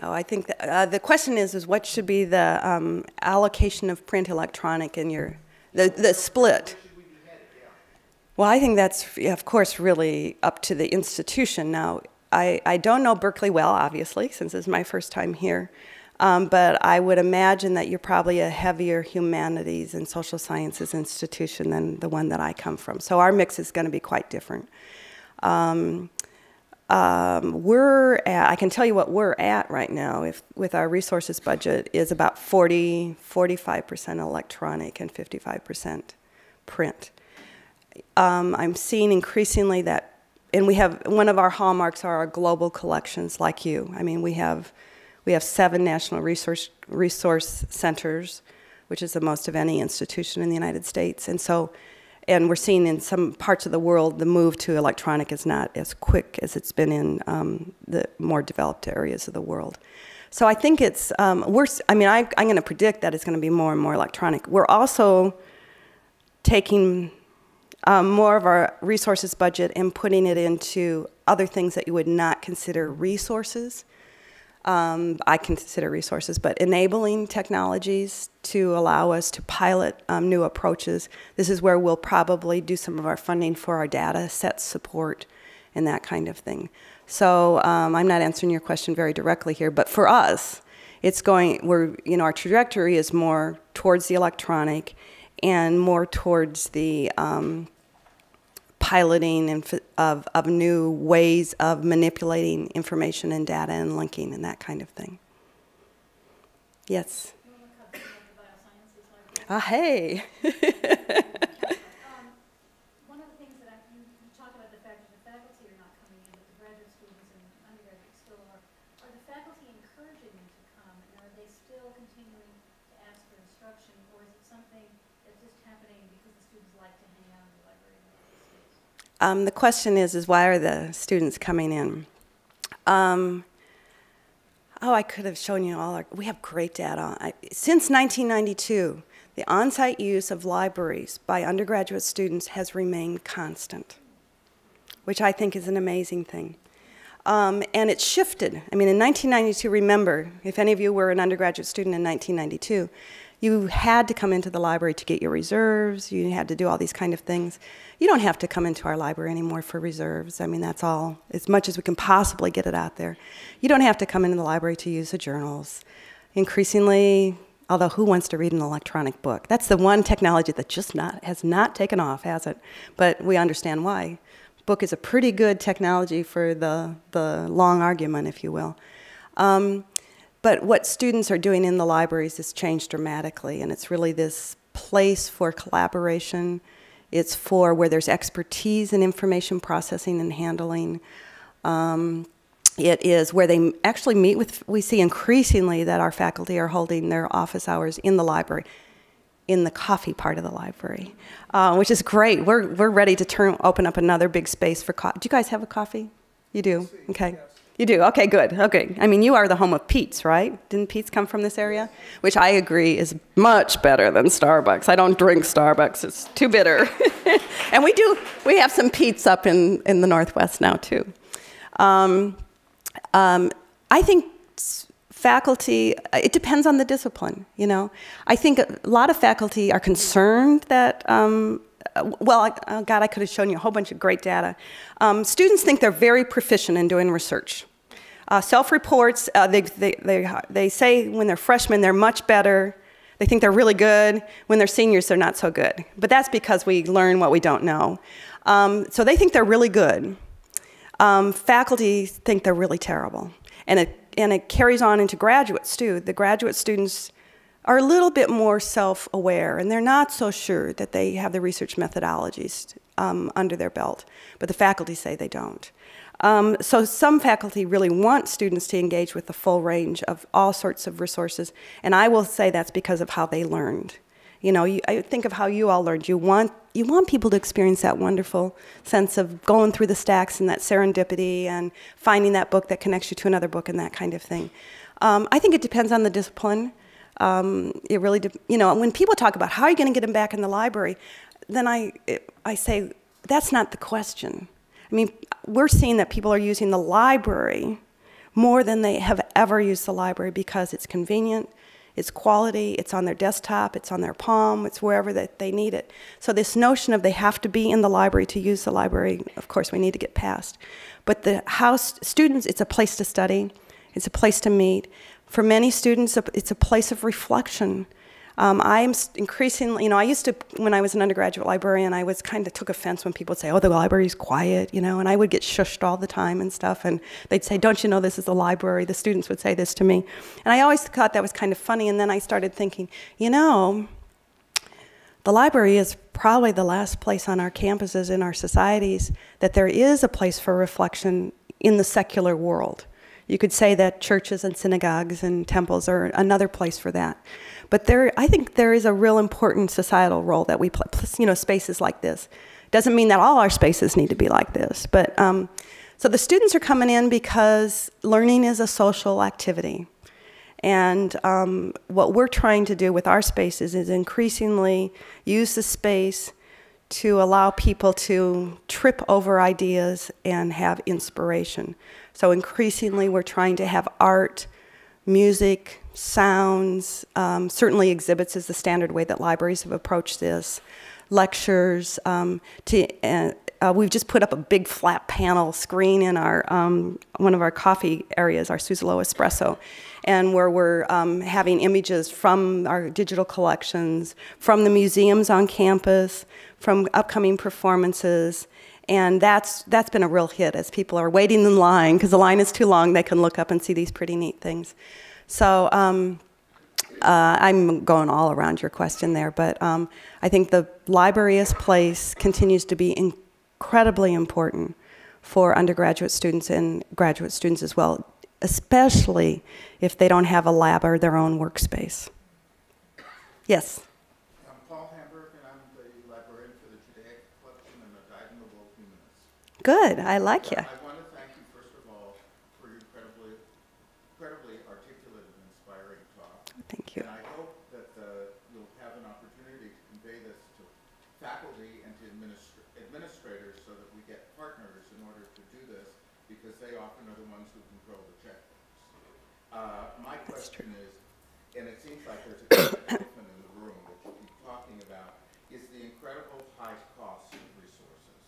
Speaker 2: Oh, I think the question is what should be the allocation of print electronic in your, the split?
Speaker 5: Where should we be headed? Yeah.
Speaker 2: Well, I think that's, of course, really up to the institution. Now, I don't know Berkeley well, obviously, since it's my first time here, but I would imagine that you're probably a heavier humanities and social sciences institution than the one that I come from. So our mix is going to be quite different. I can tell you what we're at right now with our resources budget is about 45% electronic and 55% print. I'm seeing increasingly that, and we have, one of our hallmarks are our global collections like you. I mean, we have 7 national resource centers, which is the most of any institution in the United States. And we're seeing in some parts of the world the move to electronic is not as quick as it's been in the more developed areas of the world. So I think it's, I'm going to predict that it's going to be more and more electronic. We're also taking more of our resources budget and putting it into other things that you would not consider resources. I consider resources, but enabling technologies to allow us to pilot new approaches. This is where we'll probably do some of our funding for our data set support and that kind of thing. So I'm not answering your question very directly here, but for us, it's going, our trajectory is more towards the electronic and more towards the piloting of new ways of manipulating information and data and linking and that kind of thing. Yes? Hey!
Speaker 3: One of the things that you talk about the fact that the faculty are not coming in, but the graduate students and undergraduates still are the faculty encouraging them to come, and are they still continuing to ask for instruction, or is it something that's just happening because the students like to hang out in the library and the space?
Speaker 2: The question is why are the students coming in? I could have shown you all we have great data. Since 1992, the on-site use of libraries by undergraduate students has remained constant, which I think is an amazing thing. And it's shifted. I mean, in 1992, remember, if any of you were an undergraduate student in 1992, you had to come into the library to get your reserves. You had to do all these kind of things. You don't have to come into our library anymore for reserves. I mean, that's all, as much as we can possibly get it out there. You don't have to come into the library to use the journals. Increasingly, although who wants to read an electronic book? That's the one technology that just has not taken off, has it? But we understand why. Book is a pretty good technology for the long argument, if you will. But what students are doing in the libraries has changed dramatically, and it's really this place for collaboration. It's for where there's expertise in information processing and handling. It is where they actually meet with, we see increasingly that our faculty are holding their office hours in the library, in the coffee part of the library, which is great. We're ready to open up another big space for coffee. Do you guys have a coffee? You do? Okay. Yes. You do? Okay, good. Okay. I mean, you are the home of Pete's, right? Didn't Pete's come from this area? Which I agree is much better than Starbucks. I don't drink Starbucks. It's too bitter. And we have some Pete's up in the Northwest now, too. I think faculty, it depends on the discipline, you know. I think a lot of faculty are concerned that, God, I could have shown you a whole bunch of great data. Students think they're very proficient in doing research. Self-reports, they say when they're freshmen they're much better. They think they're really good. When they're seniors, they're not so good. But that's because we learn what we don't know. So they think they're really good. Faculty think they're really terrible. And it carries on into graduates, too. The graduate students are a little bit more self-aware, and they're not so sure that they have the research methodologies under their belt. But the faculty say they don't. So some faculty really want students to engage with the full range of all sorts of resources, and I will say that's because of how they learned. You know, I think of how you all learned. You want people to experience that wonderful sense of going through the stacks and that serendipity and finding that book that connects you to another book and that kind of thing. I think it depends on the discipline. It really, you know, when people talk about how are you going to get them back in the library, then I say that's not the question. I mean, we're seeing that people are using the library more than they have ever used the library because it's convenient. It's quality, it's on their desktop, it's on their palm, it's wherever that they need it. So this notion of they have to be in the library to use the library, of course, we need to get past. But the house, students, it's a place to study, it's a place to meet. For many students, it's a place of reflection. I'm increasingly, you know, I used to, when I was an undergraduate librarian, I was kind of took offense when people would say, oh, the library's quiet, you know, and I would get shushed all the time and stuff, and they'd say, don't you know this is the library? The students would say this to me. And I always thought that was kind of funny, and then I started thinking, you know, the library is probably the last place on our campuses, in our societies, that there is a place for reflection in the secular world. You could say that churches and synagogues and temples are another place for that. But I think there is a real important societal role that we play, you know, spaces like this. Doesn't mean that all our spaces need to be like this. But so the students are coming in because learning is a social activity. And what we're trying to do with our spaces is increasingly use the space to allow people to trip over ideas and have inspiration. So increasingly we're trying to have art, music, sounds, certainly exhibits is the standard way that libraries have approached this, lectures. We've just put up a big flat panel screen in our one of our coffee areas, our Suzzallo Espresso, and where we're having images from our digital collections, from the museums on campus, from upcoming performances. And that's been a real hit as people are waiting in line, because the line is too long, they can look up and see these pretty neat things. So I'm going all around your question there, but I think the library as place continues to be incredibly important for undergraduate students and graduate students as well, especially if they don't have a lab or their own workspace. Yes?
Speaker 6: I'm Paul Hamburg, and I'm the librarian for the Judaic Collection and the Diagonal Humanists.
Speaker 2: Good, I like you.
Speaker 6: I want to thank you, first of all, for your incredibly articulate and inspiring talk.
Speaker 2: Thank you.
Speaker 6: And I hope that you'll have an opportunity to convey this to faculty and to administrators so that we get partners in order to do this. because they often are the ones who control the checkbooks. My question is, and it seems like there's a elephant in the room that you keep talking about, is the incredible high cost of resources,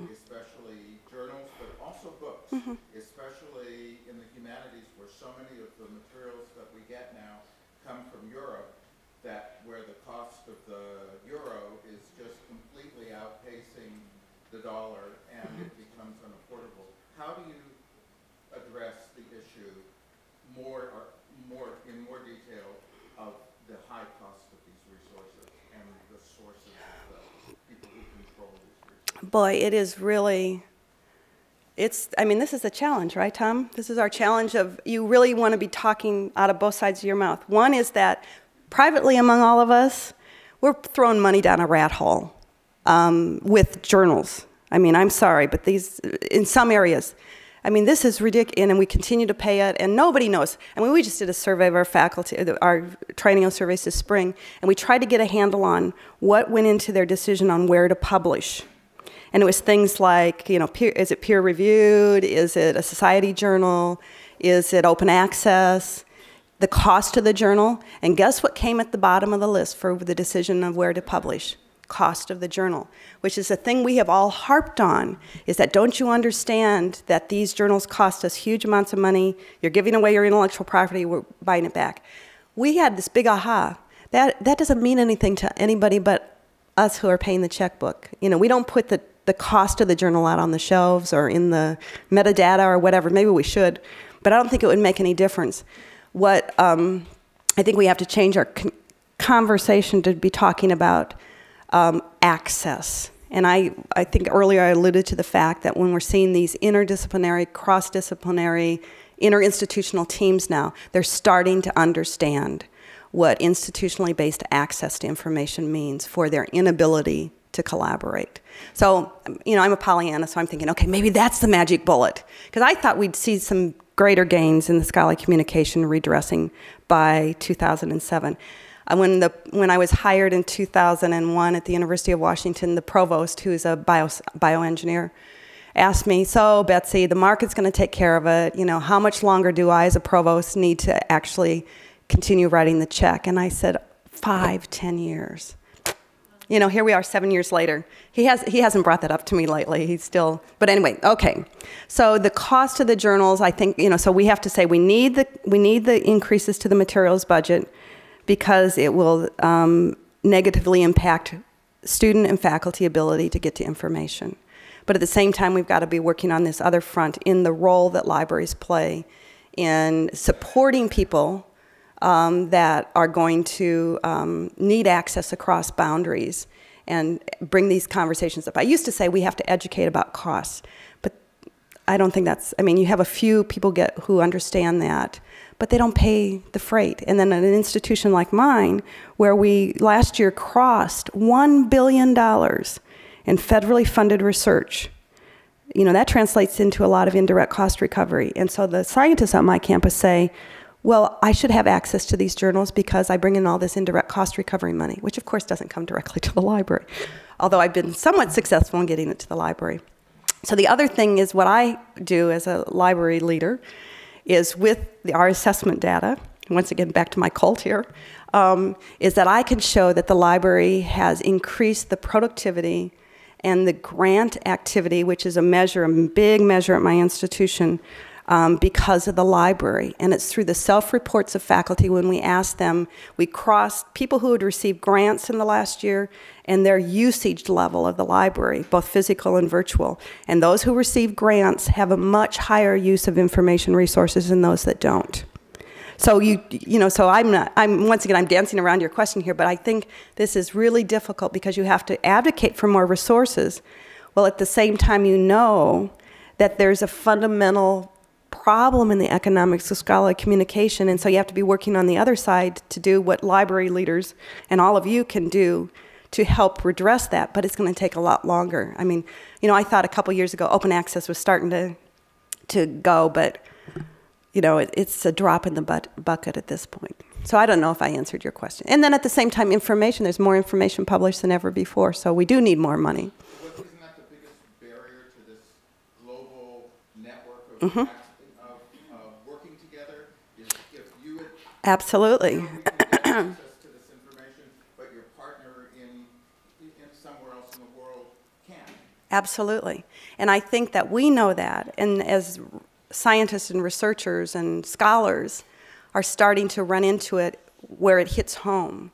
Speaker 6: especially journals, but also books, especially in the humanities where so many of the materials that we get now come from Europe, that where the cost of the euro is just completely outpacing the dollar and it becomes unaffordable. How do you address the issue in more detail of the high cost of these resources and the sources of the people who control these resources?
Speaker 2: Boy, it is really, I mean, this is a challenge, right, Tom? This is our challenge of, you really want to be talking out of both sides of your mouth. One is that privately among all of us, we're throwing money down a rat hole with journals. I mean, I'm sorry, but these, in some areas, I mean, this is ridiculous, and we continue to pay it, and nobody knows. I mean, we just did a survey of our faculty, our triennial surveys this spring, and we tried to get a handle on what went into their decision on where to publish. And it was things like, you know, is it peer-reviewed? Is it a society journal? Is it open access? The cost of the journal. And guess what came at the bottom of the list for the decision of where to publish? Cost of the journal, which is a thing we have all harped on, is that don't you understand that these journals cost us huge amounts of money, you're giving away your intellectual property, we're buying it back. We had this big aha. That doesn't mean anything to anybody but us who are paying the checkbook. You know, we don't put the cost of the journal out on the shelves or in the metadata or whatever. Maybe we should, but I don't think it would make any difference. What I think we have to change our conversation to be talking about access. And I think earlier I alluded to the fact that when we're seeing these interdisciplinary, cross-disciplinary, interinstitutional teams now, they're starting to understand what institutionally based access to information means for their inability to collaborate. So, you know, I'm a Pollyanna, so I'm thinking, okay, maybe that's the magic bullet. Because I thought we'd see some greater gains in the scholarly communication redressing by 2007. When I was hired in 2001 at the University of Washington, the provost, who's a bioengineer, asked me, so Betsy, the market's going to take care of it. You know, how much longer do I, as a provost, need to actually continue writing the check? And I said, 5, 10 years. You know, here we are 7 years later. He hasn't brought that up to me lately. He's still, but anyway, okay. So the cost of the journals, I think, you know, so we have to say we need the increases to the materials budget, because it will negatively impact student and faculty ability to get to information. But at the same time, we've got to be working on this other front in the role that libraries play in supporting people that are going to need access across boundaries and bring these conversations up. I used to say we have to educate about costs, but I don't think that's, I mean, you have a few people who understand that, but they don't pay the freight. And then at an institution like mine, where we last year crossed $1 billion in federally funded research, you know, that translates into a lot of indirect cost recovery. And so the scientists on my campus say, well, I should have access to these journals because I bring in all this indirect cost recovery money, which of course doesn't come directly to the library, although I've been somewhat successful in getting it to the library. So the other thing is what I do as a library leader is with our assessment data, once again back to my cult here, is that I can show that the library has increased the productivity and the grant activity, which is a big measure at my institution, because of the library. And it's through the self-reports of faculty when we ask them, we crossed people who had received grants in the last year and their usage level of the library, both physical and virtual. And those who receive grants have a much higher use of information resources than those that don't. So so once again, I'm dancing around your question here, but I think this is really difficult because you have to advocate for more resources, while at the same time you know that there's a fundamental problem in the economics of scholarly communication, and so you have to be working on the other side to do what library leaders and all of you can do to help redress that, but it's going to take a lot longer. I mean, you know, I thought a couple years ago open access was starting to go, but you know, it's a drop in the bucket at this point. So I don't know if I answered your question. And then at the same time, information, there's more information published than ever before, so we do need more money.
Speaker 6: Isn't that the biggest barrier to this global network of of working together is if you
Speaker 2: Absolutely.
Speaker 6: you can get access to this information, but your partner in somewhere else in the world can't.
Speaker 2: Absolutely. And I think that we know that, and as scientists and researchers and scholars are starting to run into it where it hits home,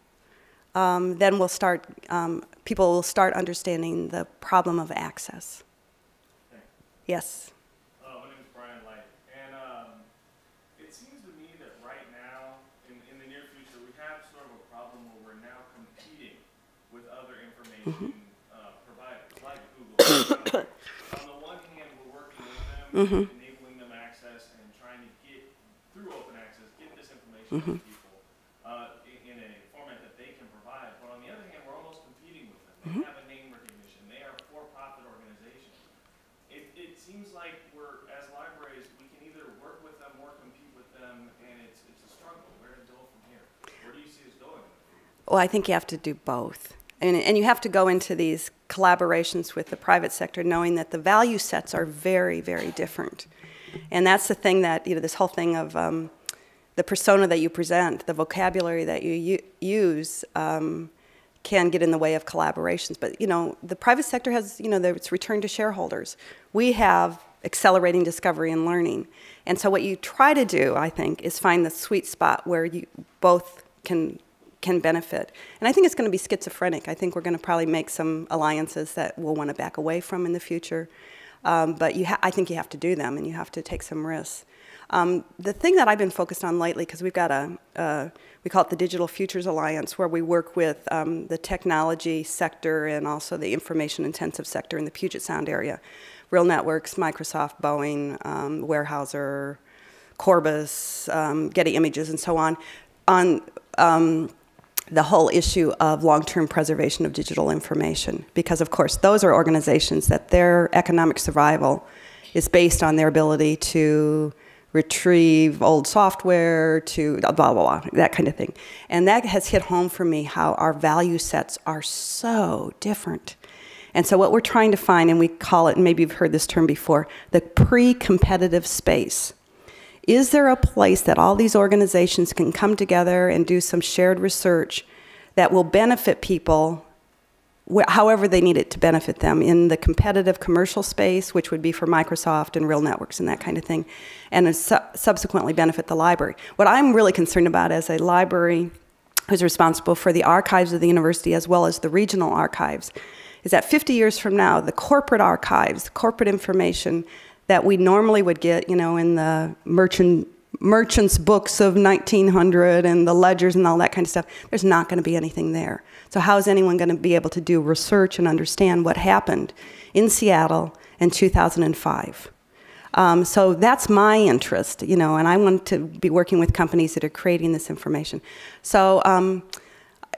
Speaker 2: then we'll start, people will start understanding the problem of access.
Speaker 7: Thanks.
Speaker 2: Yes.
Speaker 7: My name is Brian Light, and it seems to me that right now, in the near future, we have sort of a problem where we're now competing with other information providers, like Google. On the one hand, we're working with them, enabling them access, and trying to get, through open access, get this information to people in a format that they can provide. But on the other hand, we're almost competing with them. They have a name recognition. They are for-profit organizations. It seems like we're, as libraries, we can either work with them or compete with them, and it's a struggle. Where to go from here? Where do you see us going?
Speaker 2: Well, I think you have to do both. And you have to go into these collaborations with the private sector knowing that the value sets are very, very different. And that's the thing that, this whole thing of the persona that you present, the vocabulary that you use can get in the way of collaborations. But, the private sector has, its return to shareholders. We have accelerating discovery and learning. And so what you try to do, I think, is find the sweet spot where you both can benefit. And I think it's going to be schizophrenic. I think we're going to probably make some alliances that we'll want to back away from in the future. But I think you have to do them, and you have to take some risks. The thing that I've been focused on lately, because we've got we call it the Digital Futures Alliance, where we work with the technology sector and also the information-intensive sector in the Puget Sound area. Real Networks, Microsoft, Boeing, Weyerhaeuser, Corbis, Getty Images, and so on the whole issue of long-term preservation of digital information. Because, of course, those are organizations that their economic survival is based on their ability to retrieve old software, to blah, blah, blah, that kind of thing. And that has hit home for me how our value sets are so different. And so what we're trying to find, and we call it, and maybe you've heard this term before, the pre-competitive space. Is there a place that all these organizations can come together and do some shared research that will benefit people however they need it to benefit them in the competitive commercial space, which would be for Microsoft and Real Networks and that kind of thing, and subsequently benefit the library? What I'm really concerned about as a library who's responsible for the archives of the university as well as the regional archives is that 50 years from now, the corporate archives, corporate information that we normally would get, in the merchants' books of 1900 and the ledgers and all that kind of stuff, there's not going to be anything there. So how is anyone going to be able to do research and understand what happened in Seattle in 2005? So that's my interest, and I want to be working with companies that are creating this information. So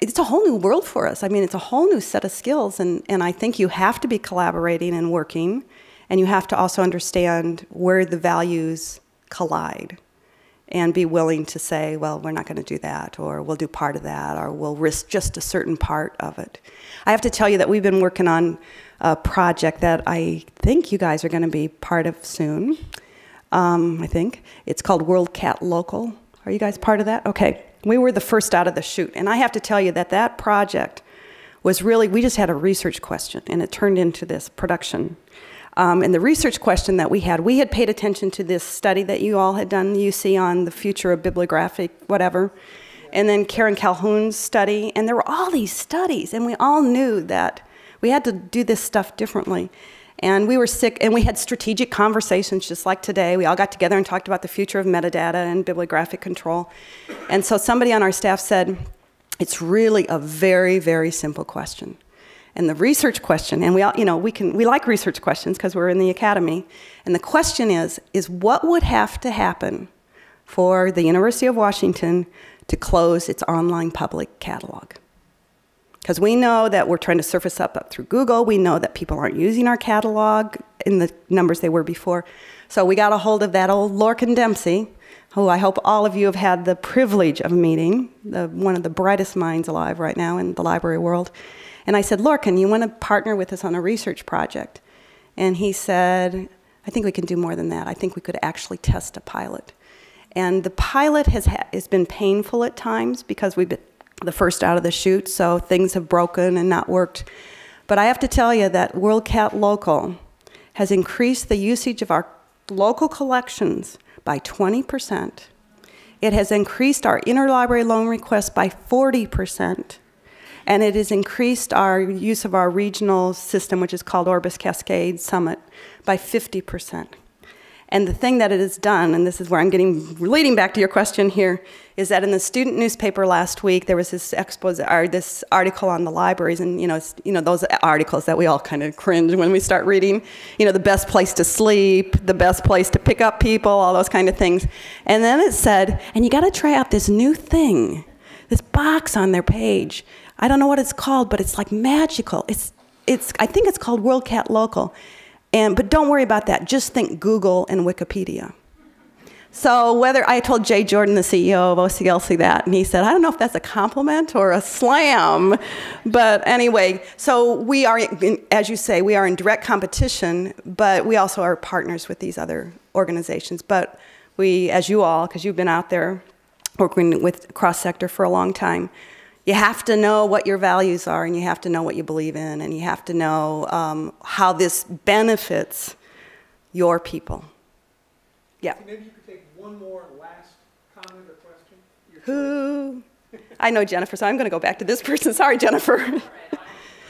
Speaker 2: it's a whole new world for us. I mean, it's a whole new set of skills, and I think you have to be collaborating and working. And you have to also understand where the values collide and be willing to say, well, we're not going to do that, or we'll do part of that, or we'll risk just a certain part of it. I have to tell you that we've been working on a project that I think you guys are going to be part of soon. I think. It's called World Cat Local. Are you guys part of that? Okay. We were the first out of the chute. And I have to tell you that that project was really, we just had a research question, and it turned into this production. And the research question that we had paid attention to this study that you all had done, UC, on the future of bibliographic whatever, and then Karen Calhoun's study, and there were all these studies, and we all knew that we had to do this stuff differently. And we were sick, and we had strategic conversations just like today. We all got together and talked about the future of metadata and bibliographic control. And so somebody on our staff said, it's really a very, very simple question. And the research question, and we all, we like research questions because we're in the academy. And the question is what would have to happen for the University of Washington to close its online public catalog? Because we know that we're trying to surface up through Google. We know that people aren't using our catalog in the numbers they were before. So we got a hold of that old Lorcan Dempsey, who I hope all of you have had the privilege of meeting, one of the brightest minds alive right now in the library world. And I said, Lorcan, you want to partner with us on a research project? And he said, I think we can do more than that. I think we could actually test a pilot. And the pilot has been painful at times because we've been the first out of the chute, so things have broken and not worked. But I have to tell you that WorldCat Local has increased the usage of our local collections by 20%. It has increased our interlibrary loan requests by 40%. And it has increased our use of our regional system, which is called Orbis Cascade Summit, by 50%. And the thing that it has done, and this is where I'm leading back to your question here, is that in the student newspaper last week, there was this this article on the libraries, and those articles that we all kind of cringe when we start reading, the best place to sleep, the best place to pick up people, all those kind of things. And then it said, and you got to try out this new thing, this box on their page. I don't know what it's called, but it's like magical. I think it's called WorldCat Local. But don't worry about that. Just think Google and Wikipedia. So I told Jay Jordan, the CEO of OCLC, that, and he said, I don't know if that's a compliment or a slam. But anyway, so we are, as you say, we are in direct competition, but we also are partners with these other organizations. But we, as you all, because you've been out there working with cross-sector for a long time, you have to know what your values are, and you have to know what you believe in, and you have to know how this benefits your people. Yeah.
Speaker 1: Maybe you could take one more last comment or question.
Speaker 2: Who? I know Jennifer, so I'm going to go back to this person. Sorry, Jennifer.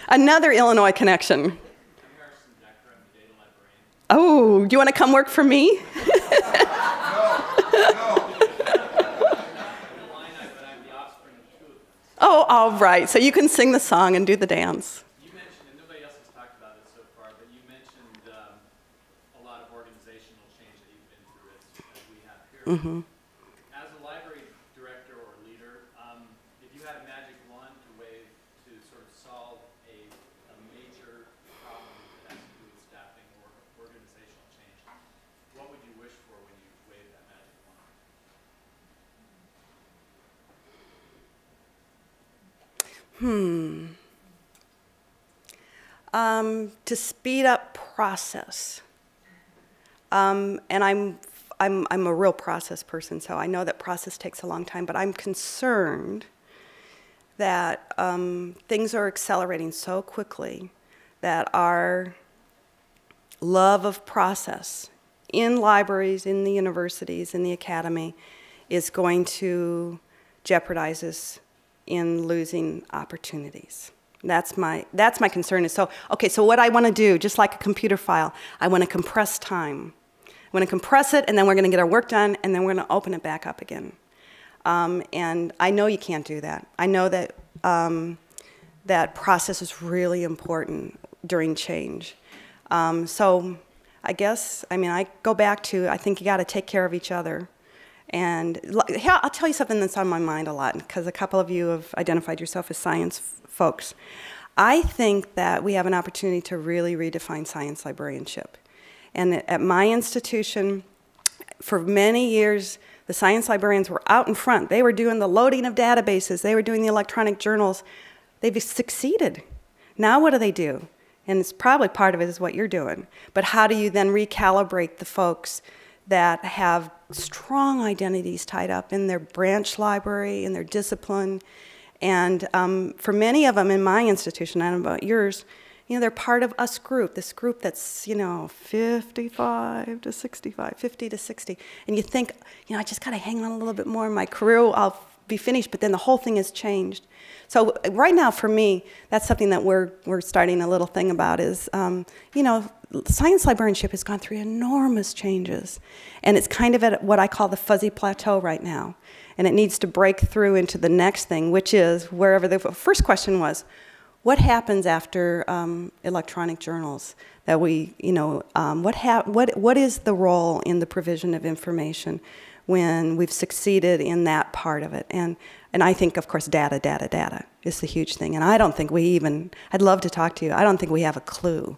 Speaker 2: Another Illinois connection.
Speaker 8: I'm Morrison, Director of the Data Librarian.
Speaker 2: Oh, do you want to come work for me? Oh, all right. So you can sing the song and do the dance.
Speaker 8: You mentioned, and nobody else has talked about it so far, but you mentioned a lot of organizational change that you've been through as we have here.
Speaker 2: Mm-hmm.
Speaker 8: As a library director or leader, if you had a magic wand to wave to sort of solve a major problem that has to do with staffing or organizational change, what would you wish for when you wave that magic wand?
Speaker 2: To speed up process. And I'm a real process person, so I know that process takes a long time, but I'm concerned that things are accelerating so quickly that our love of process in libraries, in the universities, in the academy, is going to jeopardize us in losing opportunities. That's my concern. So what I want to do, just like a computer file, I want to compress time. I want to compress it, and then we're going to get our work done, and then we're going to open it back up again. And I know you can't do that. I know that that process is really important during change. So I guess, I go back to, I think you got to take care of each other. And I'll tell you something that's on my mind a lot, because a couple of you have identified yourself as science folks. I think that we have an opportunity to really redefine science librarianship. And at my institution, for many years, the science librarians were out in front. They were doing the loading of databases. They were doing the electronic journals. They've succeeded. Now what do? And it's probably part of it is what you're doing. But how do you then recalibrate the folks that have strong identities tied up in their branch library, in their discipline? And for many of them in my institution, I don't know about yours, they're part of us group, this group that's, 55 to 65, 50 to 60. And you think, I just got to hang on a little bit more in my career, I'll be finished, but then the whole thing has changed. So right now, for me, that's something that we're starting a little thing about is, science librarianship has gone through enormous changes. And it's kind of at what I call the fuzzy plateau right now. And it needs to break through into the next thing, which is wherever the first question was, what happens after electronic journals? That we, what is the role in the provision of information when we've succeeded in that part of it? And I think, of course, data is the huge thing. And I don't think I'd love to talk to you, I don't think we have a clue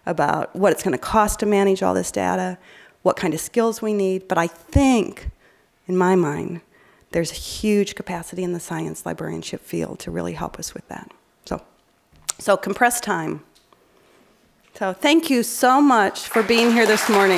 Speaker 2: about what it's going to cost to manage all this data, what kind of skills we need. But I think, in my mind, there's a huge capacity in the science librarianship field to really help us with that. So compressed time. So thank you so much for being here this morning.